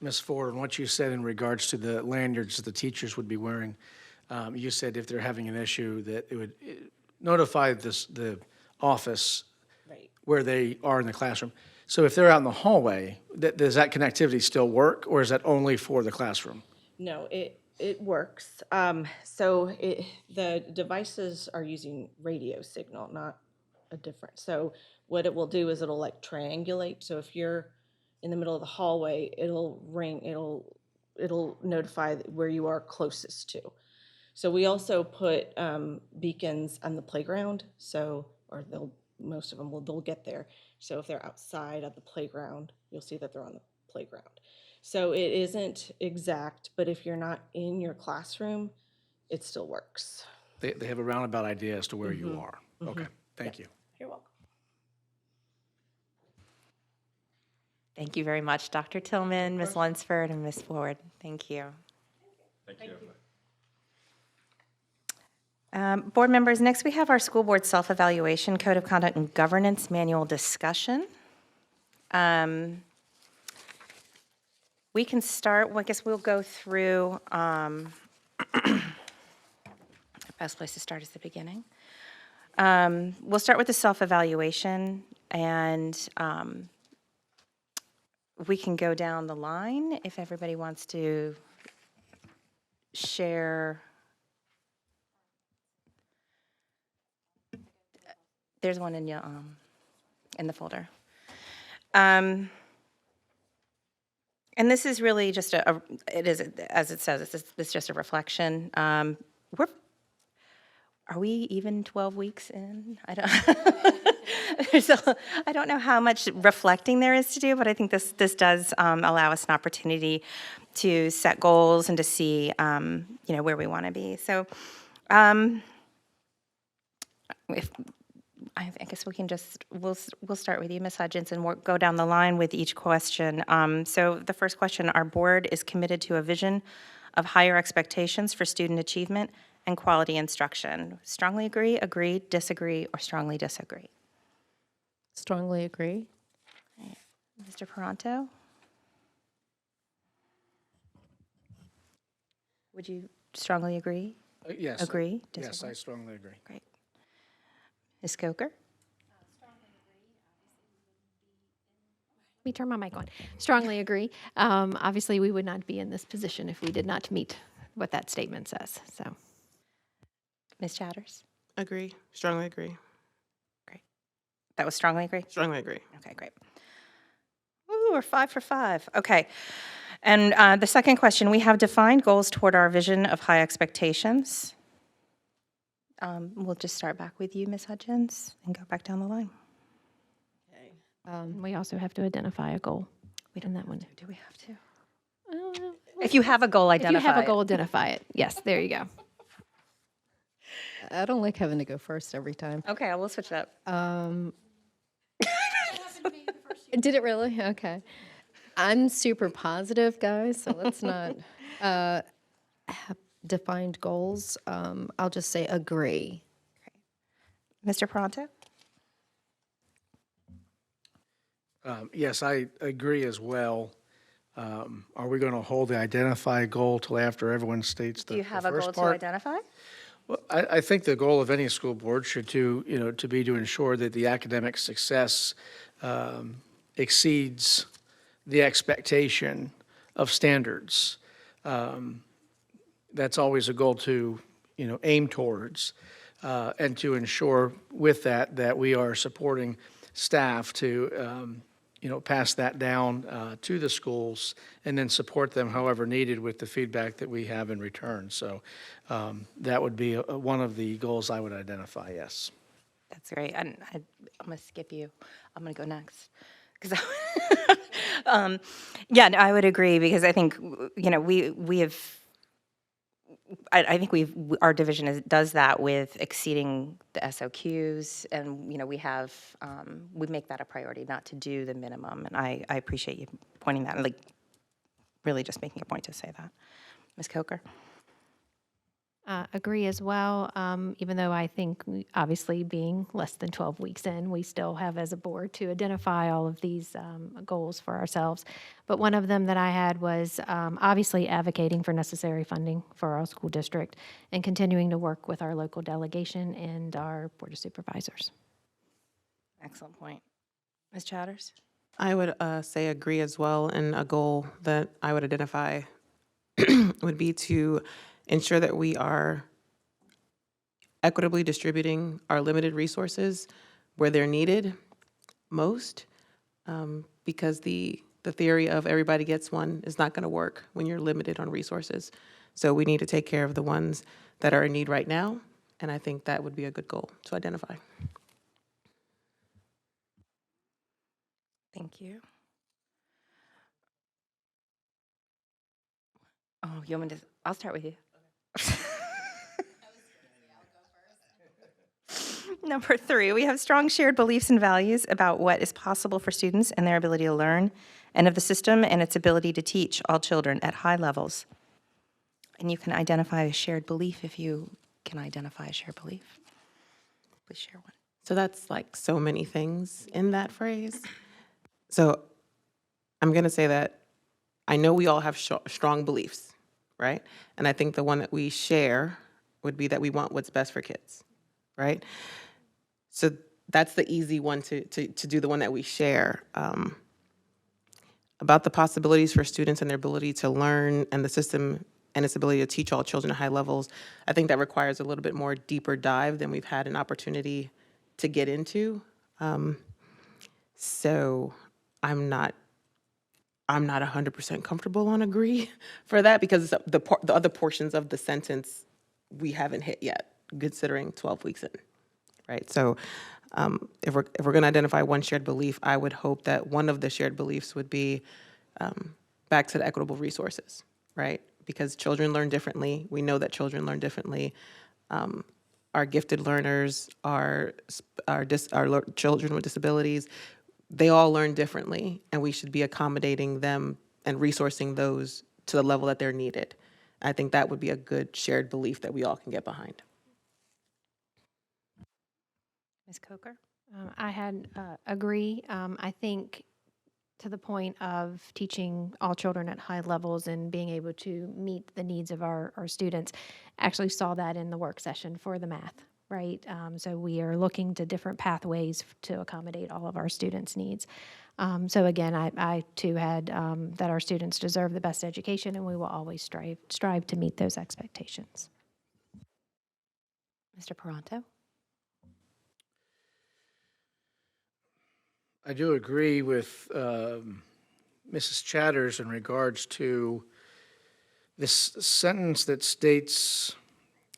Ms. Ford, on what you said in regards to the lanyards that the teachers would be wearing. You said if they're having an issue that it would notify the office where they are in the classroom. So if they're out in the hallway, does that connectivity still work, or is that only for the classroom? No, it works. The devices are using radio signal, not a different. So what it will do is it'll like triangulate. So if you're in the middle of the hallway, it'll ring, it'll notify where you are closest to. So we also put beacons on the playground. Most of them they'll get there. So if they're outside at the playground, you'll see that they're on the playground. So it isn't exact, but if you're not in your classroom, it still works. They have a roundabout idea as to where you are. Okay, thank you. You're welcome. Thank you very much, Dr. Tillman, Ms. Lunsford, and Ms. Ford. Thank you. Thank you. Board members, next we have our school board self-evaluation, code of conduct and governance manual discussion. We can start, well, I guess we'll go through, best place to start is the beginning. We'll start with the self-evaluation, and we can go down the line if everybody wants to share. There's one in the folder. And this is really just it is, as it says, it's just a reflection. Are we even 12 weeks in? I don't know how much reflecting there is to do, but I think this does allow us an opportunity to set goals and to see, where we want to be. So I guess we can we'll start with you, Ms. Hudgens, and we'll go down the line with each question. So the first question, our board is committed to a vision of higher expectations for student achievement and quality instruction. Strongly agree, disagree, or strongly disagree? Strongly agree. Mr. Paranto? Would you strongly agree? Yes. Agree? Yes, Disagree? I strongly agree. Great. Ms. Coker? Let me turn my mic on. Strongly agree. Obviously, we would not be in this position if we did not meet what that statement says, so. Ms. Chatters? Agree, strongly agree, Great. That was strongly agree? strongly agree. Okay, great. Ooh, we're 5 for 5. Okay. And the second question, we have defined goals toward our vision of high expectations. We'll just start back with you, Ms. Hudgens, and go back down the line. We also have to identify a goal. We don't in that one. Do we have to? If you have a goal, If identify you have a it. goal, identify it. Yes, there you go. I don't like having to go first every time. Okay, we'll switch it up. Did it really? Okay. I'm super positive, guys, so let's not have defined goals. I'll just say agree. Mr. Paranto? Yes, I agree as well. Are we going to hold the identify goal till after everyone states the Do you have the a first goal to part? identify? Well, I think the goal of any school board should to be to ensure that the academic success exceeds the expectation of standards. That's always a goal to, aim towards, and to ensure with that we are supporting staff to, pass that down to the schools and then support them however needed with the feedback that we have in return. So that would be one of the goals I would identify, yes. That's great. And I'm going to skip you. I'm going to go next. Because I would agree because I think, we I think our division does that with exceeding the SOQs, and, we have, we make that a priority, not to do the minimum, and I appreciate you pointing that, like, really just making a point to say that. Ms. Coker? Agree as well, even though I think, obviously, being less than 12 weeks in, we still have, as a board, to identify all of these goals for ourselves. But one of them that I had was obviously advocating for necessary funding for our school district and continuing to work with our local delegation and our Board of Supervisors. Excellent point. Ms. Chatters? I would say agree as well, and a goal that I would identify would be to ensure that we are equitably distributing our limited resources where they're needed most, because the theory of everybody gets one is not going to work when you're limited on resources. So we need to take care of the ones that are in need right now, and I think that would be a good goal to identify. Thank you. Oh, you want me to? I'll start with you. Number 3, we have strong shared beliefs and values about what is possible for students and their ability to learn, and of the system and its ability to teach all children at high levels. And you can identify a shared belief if you can identify a shared belief. Please share one. So that's like so many things in that phrase. So I'm going to say that I know we all have strong beliefs, right? And I think the one that we share would be that we want what's best for kids, right? So that's the easy one to do, the one that we share. About the possibilities for students and their ability to learn and the system and its ability to teach all children at high levels, I think that requires a little bit more deeper dive than we've had an opportunity to get into. So I'm not 100% comfortable on agree for that, because the other portions of the sentence we haven't hit yet, considering 12 weeks in, right? So if we're going to identify one shared belief, I would hope that one of the shared beliefs would be back to the equitable resources, right? Because children learn differently. We know that children learn differently. Our gifted learners, our children with disabilities, they all learn differently, and we should be accommodating them and resourcing those to the level that they're needed. I think that would be a good shared belief that we all can get behind. Ms. Coker? I had agree. I think to the point of teaching all children at high levels and being able to meet the needs of our students, actually saw that in the work session for the math, right? So we are looking to different pathways to accommodate all of our students' needs. So again, I too had that our students deserve the best education, and we will always strive to meet those expectations. Mr. Paranto? I do agree with Mrs. Chatters in regards to this sentence that states,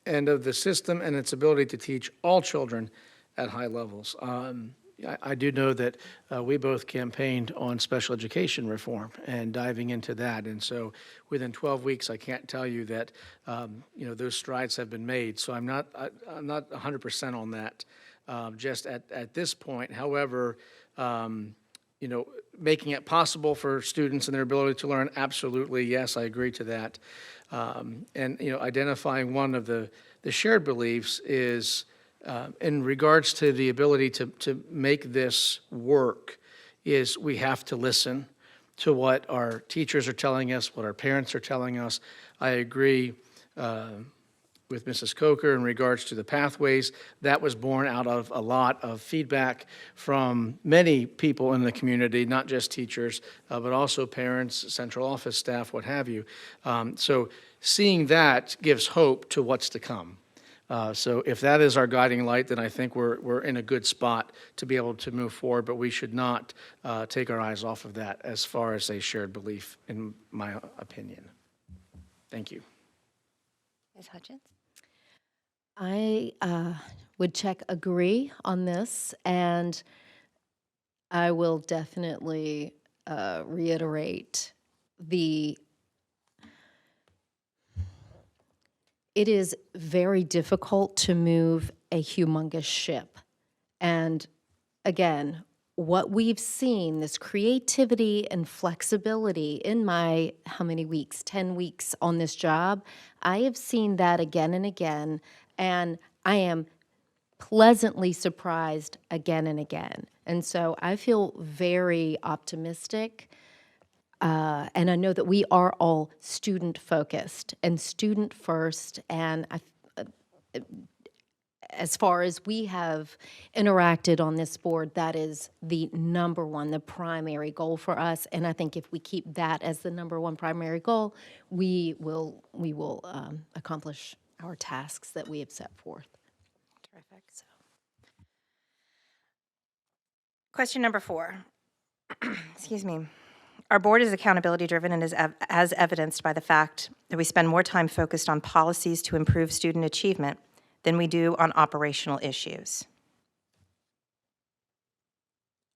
and of the system and its ability to teach all children at high levels. I do know that we both campaigned on special education reform and diving into that. And so within 12 weeks, I can't tell you that, those strides have been made. So I'm not 100% on that just at this point. However, making it possible for students and their ability to learn, absolutely, yes, I agree to that. Identifying one of the shared beliefs is in regards to the ability to make this work, is we have to listen to what our teachers are telling us, what our parents are telling us. I agree with Mrs. Coker in regards to the pathways. That was born out of a lot of feedback from many people in the community, not just teachers, but also parents, central office staff, what have you. So seeing that gives hope to what's to come. So if that is our guiding light, then I think we're in a good spot to be able to move forward, but we should not take our eyes off of that as far as a shared belief, in my opinion. Thank you. Ms. Hutchins? I would check agree on this, and I will definitely reiterate it is very difficult to move a humongous ship. And again, what we've seen, this creativity and flexibility in my, how many weeks, 10 weeks on this job, I have seen that again and again, and I am pleasantly surprised again and again. And so I feel very optimistic. And I know that we are all student-focused and student-first, and as far as we have interacted on this board, that is the number one, the primary goal for us. And I think if we keep that as the number one primary goal, we will accomplish our tasks that we have set forth. Terrific. Question number 4. Excuse me. Our board is accountability driven and is as evidenced by the fact that we spend more time focused on policies to improve student achievement than we do on operational issues.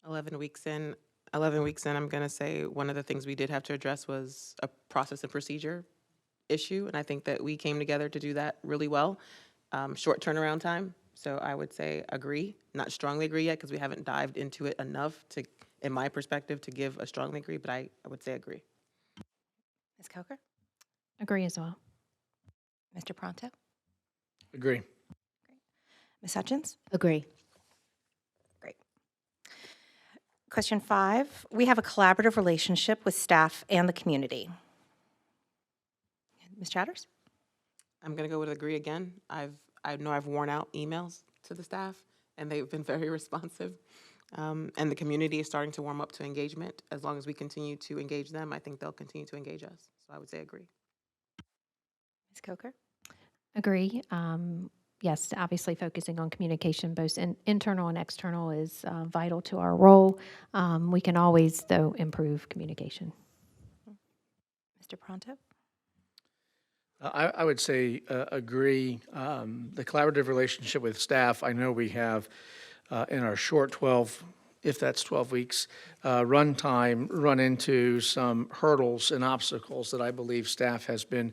11 weeks in, I'm going to say one of the things we did have to address was a process and procedure issue, and I think that we came together to do that really well. Short turnaround time, so I would say agree, not strongly agree yet because we haven't dived into it enough to, in my perspective, to give a strongly agree, but I would say agree. Ms. Coker? Agree as well. Mr. Pronto? Agree. Ms. Hutchins? Agree. Great. Question 5, we have a collaborative relationship with staff and the community. Ms. Chatters? I'm going to go with agree again. I know I've worn out emails to the staff, and they've been very responsive. And the community is starting to warm up to engagement. As long as we continue to engage them, I think they'll continue to engage us. So I would say agree. Ms. Coker? Agree. Yes, obviously focusing on communication, both internal and external, is vital to our role. We can always, though, improve communication. Mr. Pronto? I would say agree. The collaborative relationship with staff, I know we have in our short 12, if that's 12 weeks, run time, run into some hurdles and obstacles that I believe staff has been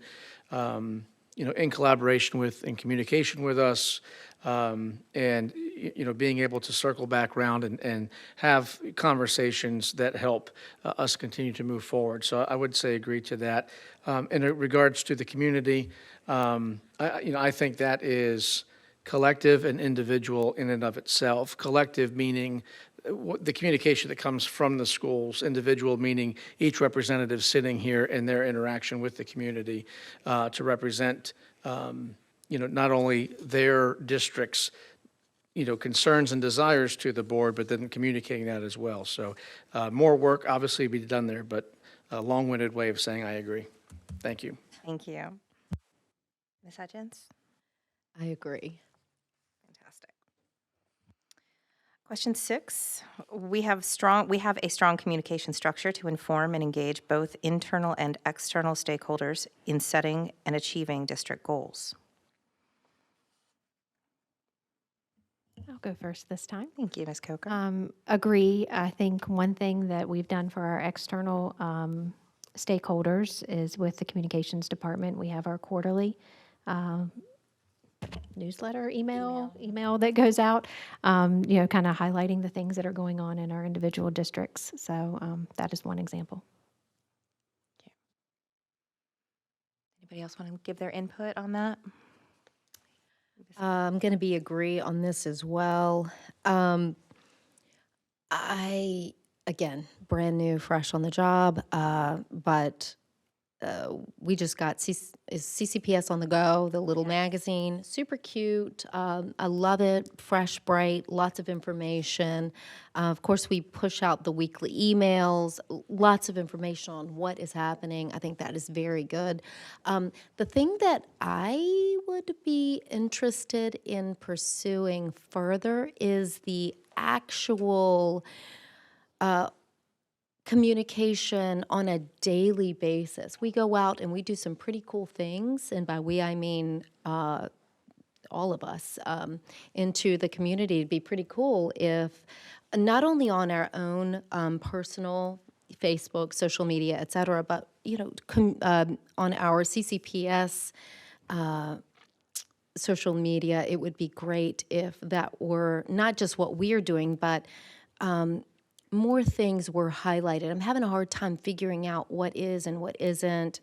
in collaboration with, in communication with us, and being able to circle back around and have conversations that help us continue to move forward. So I would say agree to that. In regards to the community, I think that is collective and individual in and of itself. Collective meaning the communication that comes from the schools, individual meaning each representative sitting here and their interaction with the community to represent, not only their district's, concerns and desires to the board, but then communicating that as well. So more work obviously to be done there, but a long-winded way of saying I agree. Thank you. Thank you. Ms. Hutchins? I agree. Fantastic. Question 6, we have a strong communication structure to inform and engage both internal and external stakeholders in setting and achieving district goals. I'll go first this time. Thank you, Ms. Coker. Agree. I think one thing that we've done for our external stakeholders is with the communications department, we have our quarterly newsletter, email that goes out, kind of highlighting the things that are going on in our individual districts. So that is one example. Anybody else want to give their input on that? I'm going to be agree on this as well. Again, brand new, fresh on the job, but we just got CCPS on the Go, the little magazine, super cute. I love it, fresh, bright, lots of information. Of course, we push out the weekly emails, lots of information on what is happening. I think that is very good. The thing that I would be interested in pursuing further is the actual communication on a daily basis. We go out and we do some pretty cool things, and by we I mean all of us, into the community. It'd be pretty cool if not only on our own personal Facebook, social media, et cetera, but on our CCPS social media, it would be great if that were not just what we're doing, but more things were highlighted. I'm having a hard time figuring out what is and what isn't.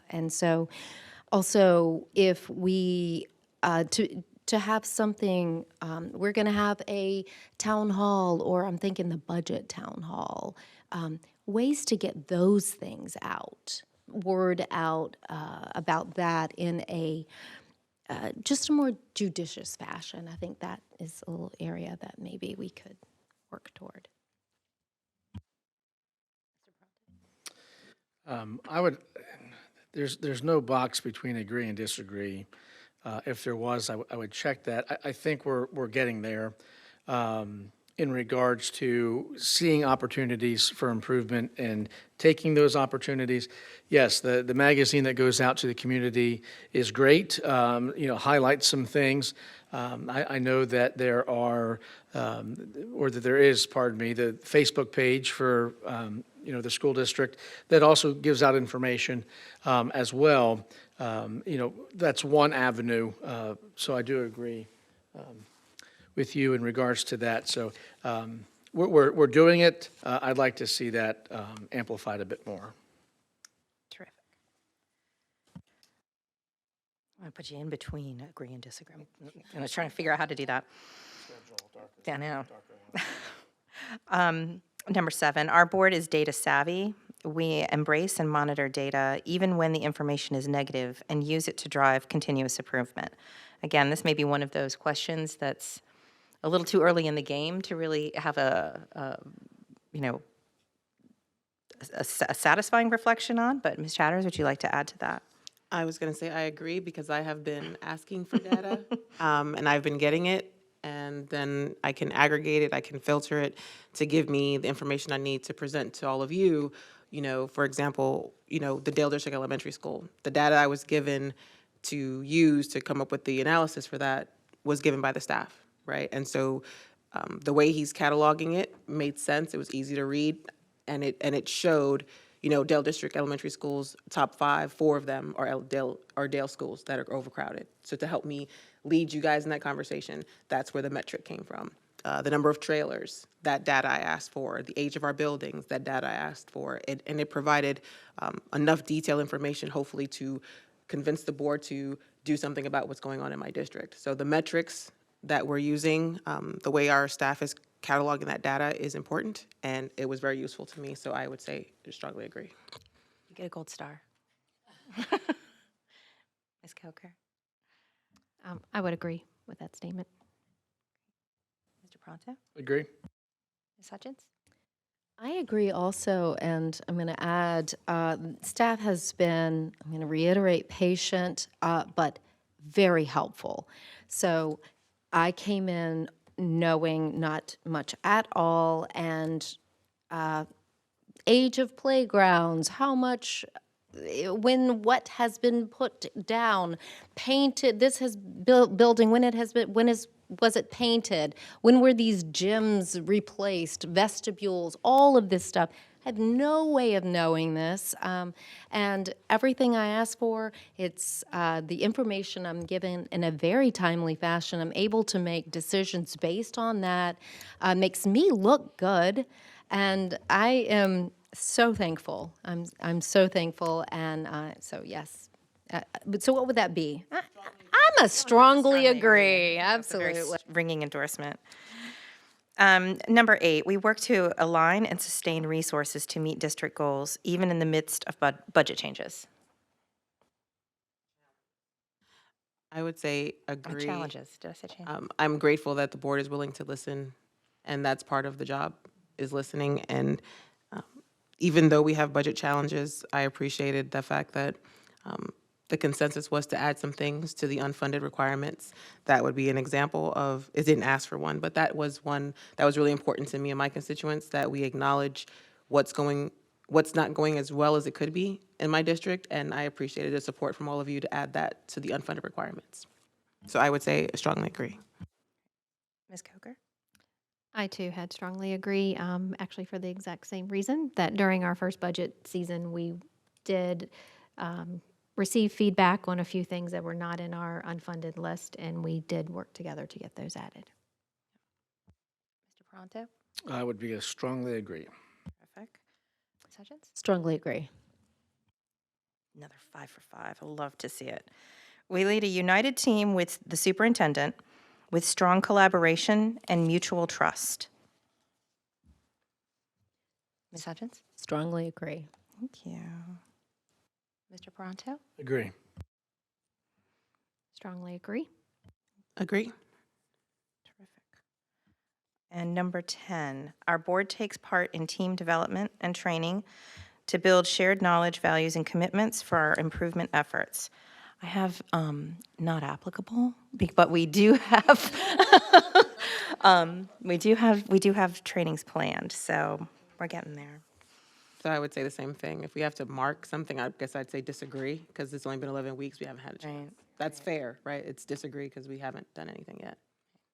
And so also if we, to have something, we're going to have a town hall, or I'm thinking the budget town hall, ways to get those things out, word out about that in a just a more judicious fashion. I think that is a little area that maybe we could work toward. I would, there's no box between agree and disagree. If there was, I would check that. I think we're getting there in regards to seeing opportunities for improvement and taking those opportunities. Yes, the magazine that goes out to the community is great, highlights some things. I know that there are, or that there is, pardon me, the Facebook page for, the school district that also gives out information as well. That's one avenue. So I do agree with you in regards to that. So we're doing it. I'd like to see that amplified a bit more. Terrific. I'm going to put you in between agree and disagree. I was trying to figure out how to do that. Yeah, I know. Number 7, our board is data savvy. We embrace and monitor data even when the information is negative and use it to drive continuous improvement. Again, this may be one of those questions that's a little too early in the game to really have a satisfying reflection on, but Ms. Chatters, would you like to add to that? I was going to say I agree because I have been asking for data and I've been getting it, and then I can aggregate it, I can filter it to give me the information I need to present to all of you. For example, the Dale District Elementary School, the data I was given to use to come up with the analysis for that was given by the staff, right? And so the way he's cataloging it made sense. It was easy to read, and it showed, Dale District Elementary Schools, top 5, 4 of them are Dale schools that are overcrowded. So to help me lead you guys in that conversation, that's where the metric came from. The number of trailers, that data I asked for, the age of our buildings, that data I asked for, and it provided enough detailed information, hopefully, to convince the board to do something about what's going on in my district. So the metrics that we're using, the way our staff is cataloging that data is important, and it was very useful to me, so I would say I strongly agree. You get a gold star. Ms. Coker? I would agree with that statement. Mr. Pronto? Agree? Ms. Hutchins? I agree also, and I'm going to add, staff has been, I'm going to reiterate, patient, but very helpful. So I came in knowing not much at all, and age of playgrounds, how much, what has been put down, painted, this has building, was it painted? When were these gyms replaced? Vestibules, all of this stuff. I have no way of knowing this. And everything I ask for, it's the information I'm given in a very timely fashion. I'm able to make decisions based on that. Makes me look good. And I am so thankful. I'm so thankful. And so, yes. But so what would that be? I'm a strongly agree. Absolutely. Very ringing endorsement. Number 8, we work to align and sustain resources to meet district goals, even in the midst of budget changes. I would say agree. Challenges. Did I say changes? I'm grateful that the board is willing to listen, and that's part of the job, is listening. And even though we have budget challenges, I appreciated the fact that the consensus was to add some things to the unfunded requirements. That would be an example of, it didn't ask for one, but that was one that was really important to me and my constituents, that we acknowledge what's not going as well as it could be in my district, and I appreciated the support from all of you to add that to the unfunded requirements. So I would say I strongly agree. Ms. Coker? I too had strongly agree, actually for the exact same reason that during our first budget season, we did received feedback on a few things that were not in our unfunded list, and we did work together to get those added. Mr. Pronto? I would be strongly agree. Terrific. Ms. Hutchins? Strongly agree. Another 5 for 5. I love to see it. We lead a united team with the superintendent with strong collaboration and mutual trust. Ms. Hutchins? Strongly agree. Thank you. Mr. Pronto? Agree. Strongly agree. Agree. Terrific. And number 10, our board takes part in team development and training to build shared knowledge, values, and commitments for our improvement efforts. I have not applicable, but we do have we do have trainings planned, so we're getting there. So I would say the same thing. If we have to mark something, I guess I'd say disagree, because it's only been 11 weeks, we haven't had a chance. Right. That's fair, right? It's disagree because we haven't done anything yet.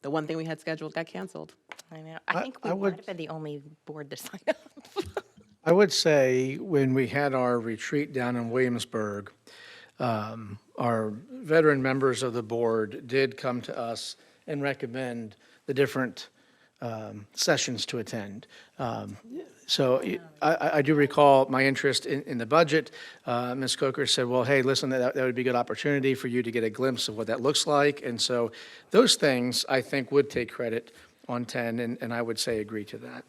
The one thing we had scheduled got canceled. I know. I think we I might would- have been the only board to sign up. I would say when we had our retreat down in Williamsburg, our veteran members of the board did come to us and recommend the different sessions to attend. So I do recall my interest in the budget. Ms. Coker said, well, hey, listen, that would be a good opportunity for you to get a glimpse of what that looks like. And so those things, I think, would take credit on 10, and I would say agree to that.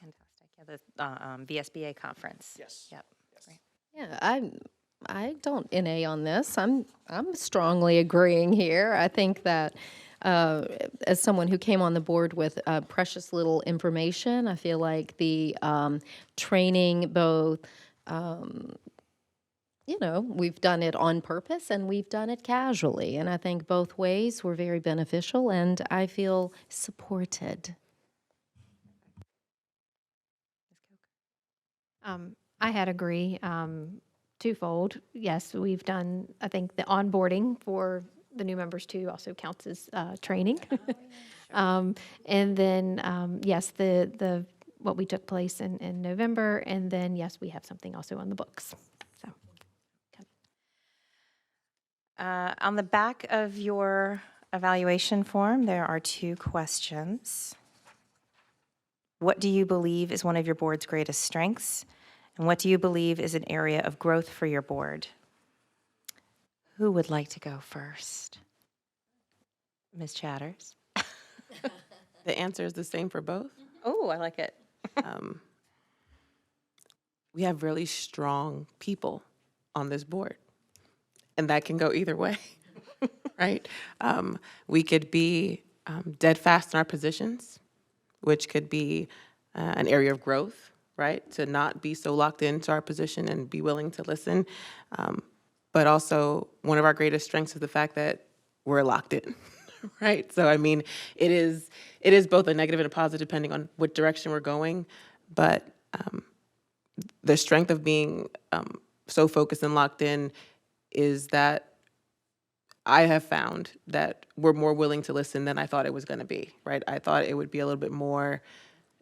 Fantastic. Yeah, the VSBA conference. Yes. Yep. Great. Yeah, I don't NA on this. I'm strongly agreeing here. I think that as someone who came on the board with precious little information, I feel like the training both, we've done it on purpose and we've done it casually. And I think both ways were very beneficial, and I feel supported. I had agree twofold. Yes, we've done, I think the onboarding for the new members too also counts as training. And then, yes, the what we took place in November, and then, yes, we have something also on the books. So, On the back of your evaluation form, there are 2 questions. What do you believe is one of your board's greatest strengths? And what do you believe is an area of growth for your board? Who would like to go first? Ms. Chatters? The answer is the same for both. Oh, I like it. We have really strong people on this board, and that can go either way, right? We could be dead fast in our positions, which could be an area of growth, right? To not be so locked into our position and be willing to listen. But also, one of our greatest strengths is the fact that we're locked in, right? So, I mean, it is both a negative and a positive depending on what direction we're going. But the strength of being so focused and locked in is that I have found that we're more willing to listen than I thought it was going to be, right? I thought it would be a little bit more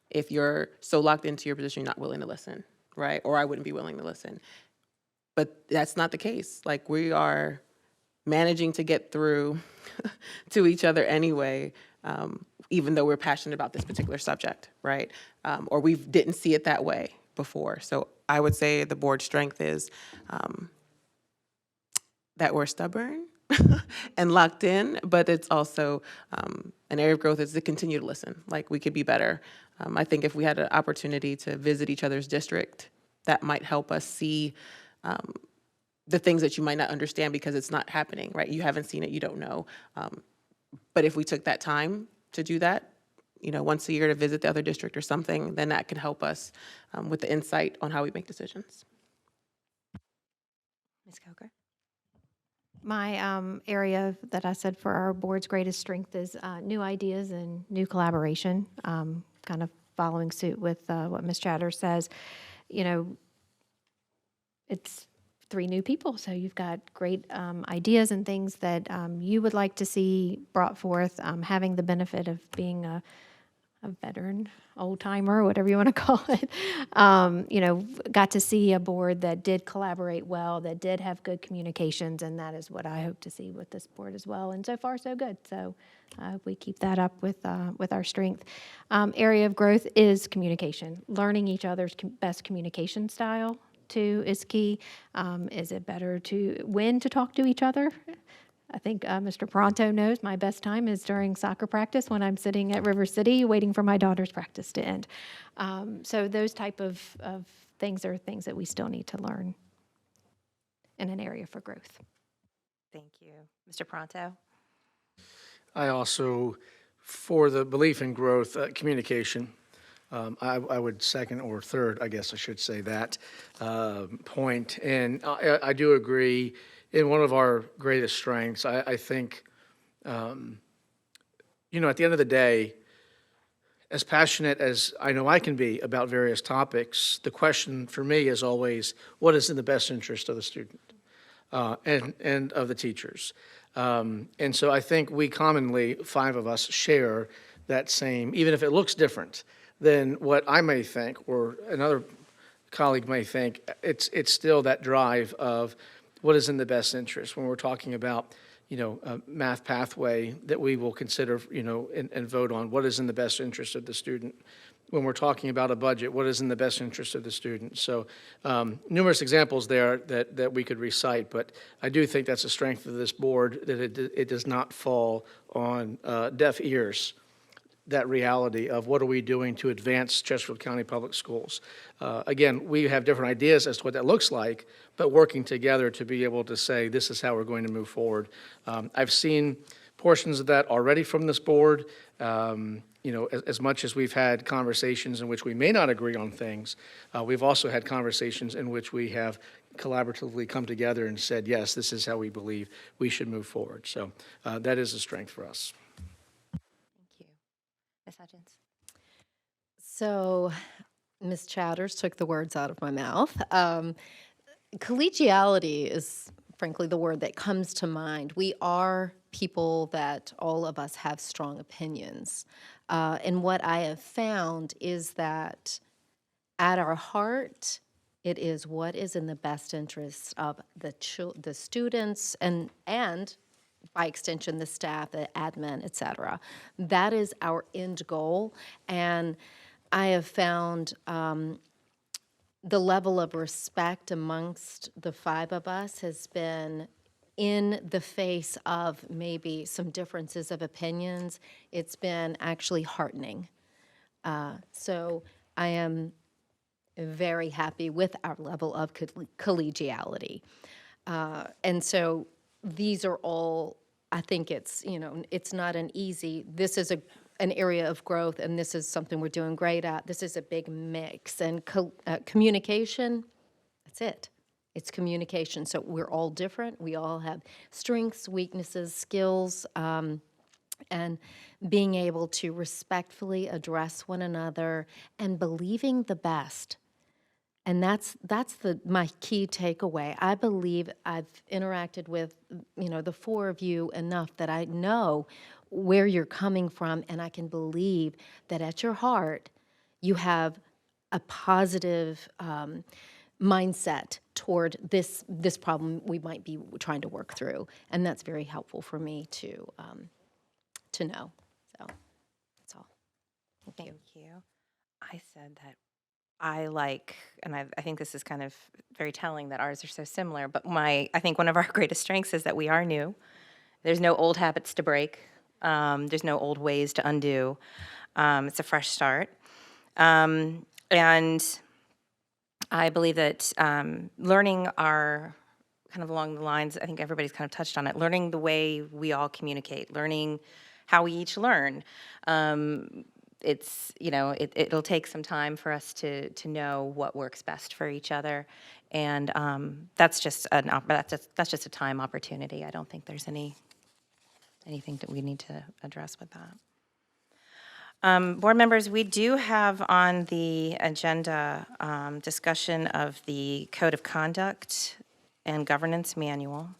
if you're so locked into your position, you're not willing to listen, right? Or I wouldn't be willing to listen. But that's not the case. Like, we are managing to get through to each other anyway, even though we're passionate about this particular subject, right? Or we didn't see it that way before. So I would say the board's strength is that we're stubborn and locked in, but it's also an area of growth is to continue to listen. Like, we could be better. I think if we had an opportunity to visit each other's district, that might help us see the things that you might not understand because it's not happening, right? You haven't seen it, you don't know. But if we took that time to do that, once a year to visit the other district or something, then that could help us with the insight on how we make decisions. Ms. Coker? my area that I said for our board's greatest strength is new ideas and new collaboration, kind of following suit with what Ms. Chatter says. It's 3 new people, so you've got great ideas and things that you would like to see brought forth, having the benefit of being a a veteran, old timer, whatever you want to call it, got to see a board that did collaborate well, that did have good communications, and that is what I hope to see with this board as well. And so far, so good. So I hope we keep that up with our strength. Area of growth is communication. Learning each other's best communication style, too, is key. Is it better when to talk to each other? I think Mr. Pronto knows my best time is during soccer practice when I'm sitting at River City waiting for my daughter's practice to end. So those type of things are things that we still need to learn in an area for growth. Thank you. Mr. Pronto? I also, for the belief in growth, communication, I would second or third, I guess I should say that point. And I do agree. In one of our greatest strengths, I think, at the end of the day, as passionate as I know I can be about various topics, the question for me is always, what is in the best interest of the student and of the teachers? And so I think we commonly, 5 of us, share that same, even if it looks different than what I may think or another colleague may think, it's still that drive of what is in the best interest when we're talking about, a math pathway that we will consider, and vote on what is in the best interest of the student. When we're talking about a budget, what is in the best interest of the student? So numerous examples there that we could recite, but I do think that's a strength of this board, that it does not fall on deaf ears, that reality of what are we doing to advance Chesterfield County Public Schools. Again, we have different ideas as to what that looks like, but working together to be able to say, this is how we're going to move forward. I've seen portions of that already from this board. As much as we've had conversations in which we may not agree on things, we've also had conversations in which we have collaboratively come together and said, yes, this is how we believe we should move forward. So that is a strength for us. Thank you. Ms. Hutchins? So Ms. Chatters took the words out of my mouth. Collegiality is frankly the word that comes to mind. We are people that all of us have strong opinions. And what I have found is that at our heart, it is what is in the best interest of the students and by extension, the staff, the admin, et cetera. That is our end goal. And I have found the level of respect amongst the 5 of us has been in the face of maybe some differences of opinions. It's been actually heartening. So I am very happy with our level of collegiality. And so these are all, I think it's not an easy, this is an area of growth, and this is something we're doing great at. This is a big mix. And communication, that's it. It's communication. So we're all different. We all have strengths, weaknesses, skills, and being able to respectfully address one another and believing the best. And that's my key takeaway. I believe I've interacted with, the 4 of you enough that I know where you're coming from, and I can believe that at your heart, you have a positive mindset toward this problem we might be trying to work through. And that's very helpful for me to know. So that's all. Thank you. I said that I like, and I think this is kind of very telling that ours are so similar, but I think one of our greatest strengths is that we are new. There's no old habits to break. There's no old ways to undo. It's a fresh start. And I believe that learning our, kind of along the lines, I think everybody's kind of touched on it, learning the way we all communicate, learning how we each learn. It's, it'll take some time for us to know what works best for each other. And that's just a time opportunity. I don't think there's anything that we need to address with that. Board members, we do have on the agenda discussion of the Code of Conduct and Governance Manual.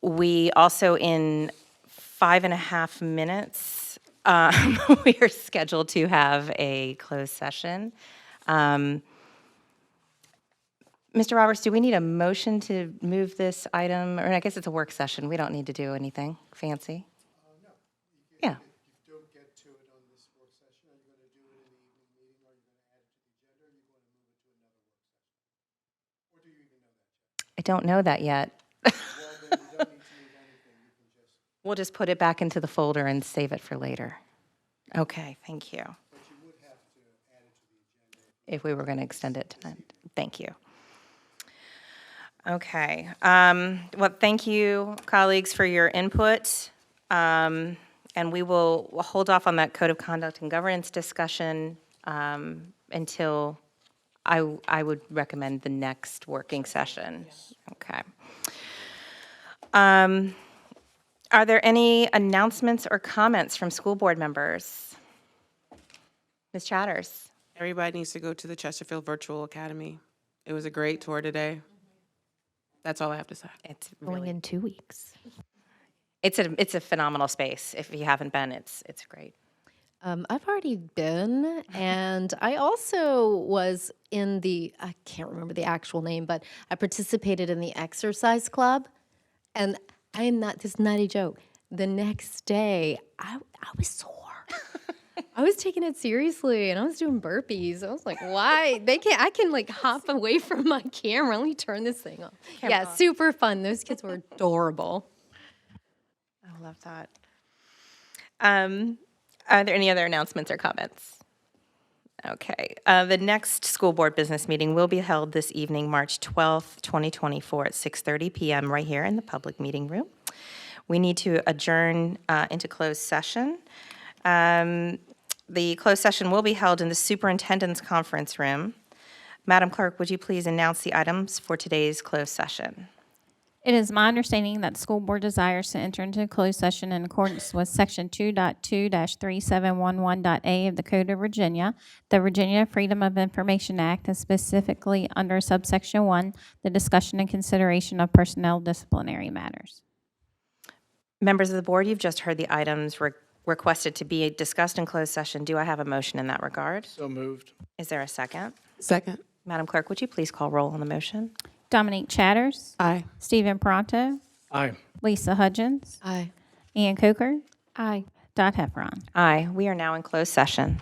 We also, in 5.5 minutes, We are scheduled to have a closed session. Mr. Roberts, do we need a motion to move this item? Or I guess it's a work session. We don't need to do anything fancy. No. Yeah. I don't know that yet. We'll just put it back into the folder and save it for later. Okay, thank you. If we were going to extend it tonight. Thank you. Okay. Well, thank you, colleagues, for your input. And we'll hold off on that code of conduct and governance discussion until I would recommend the next working session. Okay. Are there any announcements or comments from school board members? Ms. Chatters? Everybody needs to go to the Chesterfield Virtual Academy. It was a great tour today. That's all I have to say. It's Going really, in 2 weeks. it's a phenomenal space. If you haven't been, it's great. I've already been, and I also was in I can't remember the actual name, but I participated in the exercise club, and I am not, this is not a joke. The next day, I was sore. I was taking it seriously, and I was doing burpees. I was like, why? I can like hop away from my camera. Let me turn this thing off. Yeah, super fun. Those kids were adorable. I love that. Are there any other announcements or comments? Okay. The next school board business meeting will be held this evening, March 12th, 2024 at 6:30 p.m. right here in the public meeting room. We need to adjourn into closed session. The closed session will be held in the superintendent's conference room. Madam Clerk, would you please announce the items for today's closed session? It is my understanding that the school board desires to enter into a closed session in accordance with Section 2.2-3711.a of the Code of Virginia, the Virginia Freedom of Information Act, and specifically under subsection 1, the discussion and consideration of personnel disciplinary matters. Members of the board, you've just heard the items requested to be discussed in closed session. Do I have a motion in that regard? So moved. Is there a second? Second. Madam Clerk, would you please call roll on the motion? Dominique Chatters. Aye. Stephen Pronto. Aye. Lisa Hudgens. Aye. Ann Coker. Aye. Dot Heffron. Aye. We are now in closed session.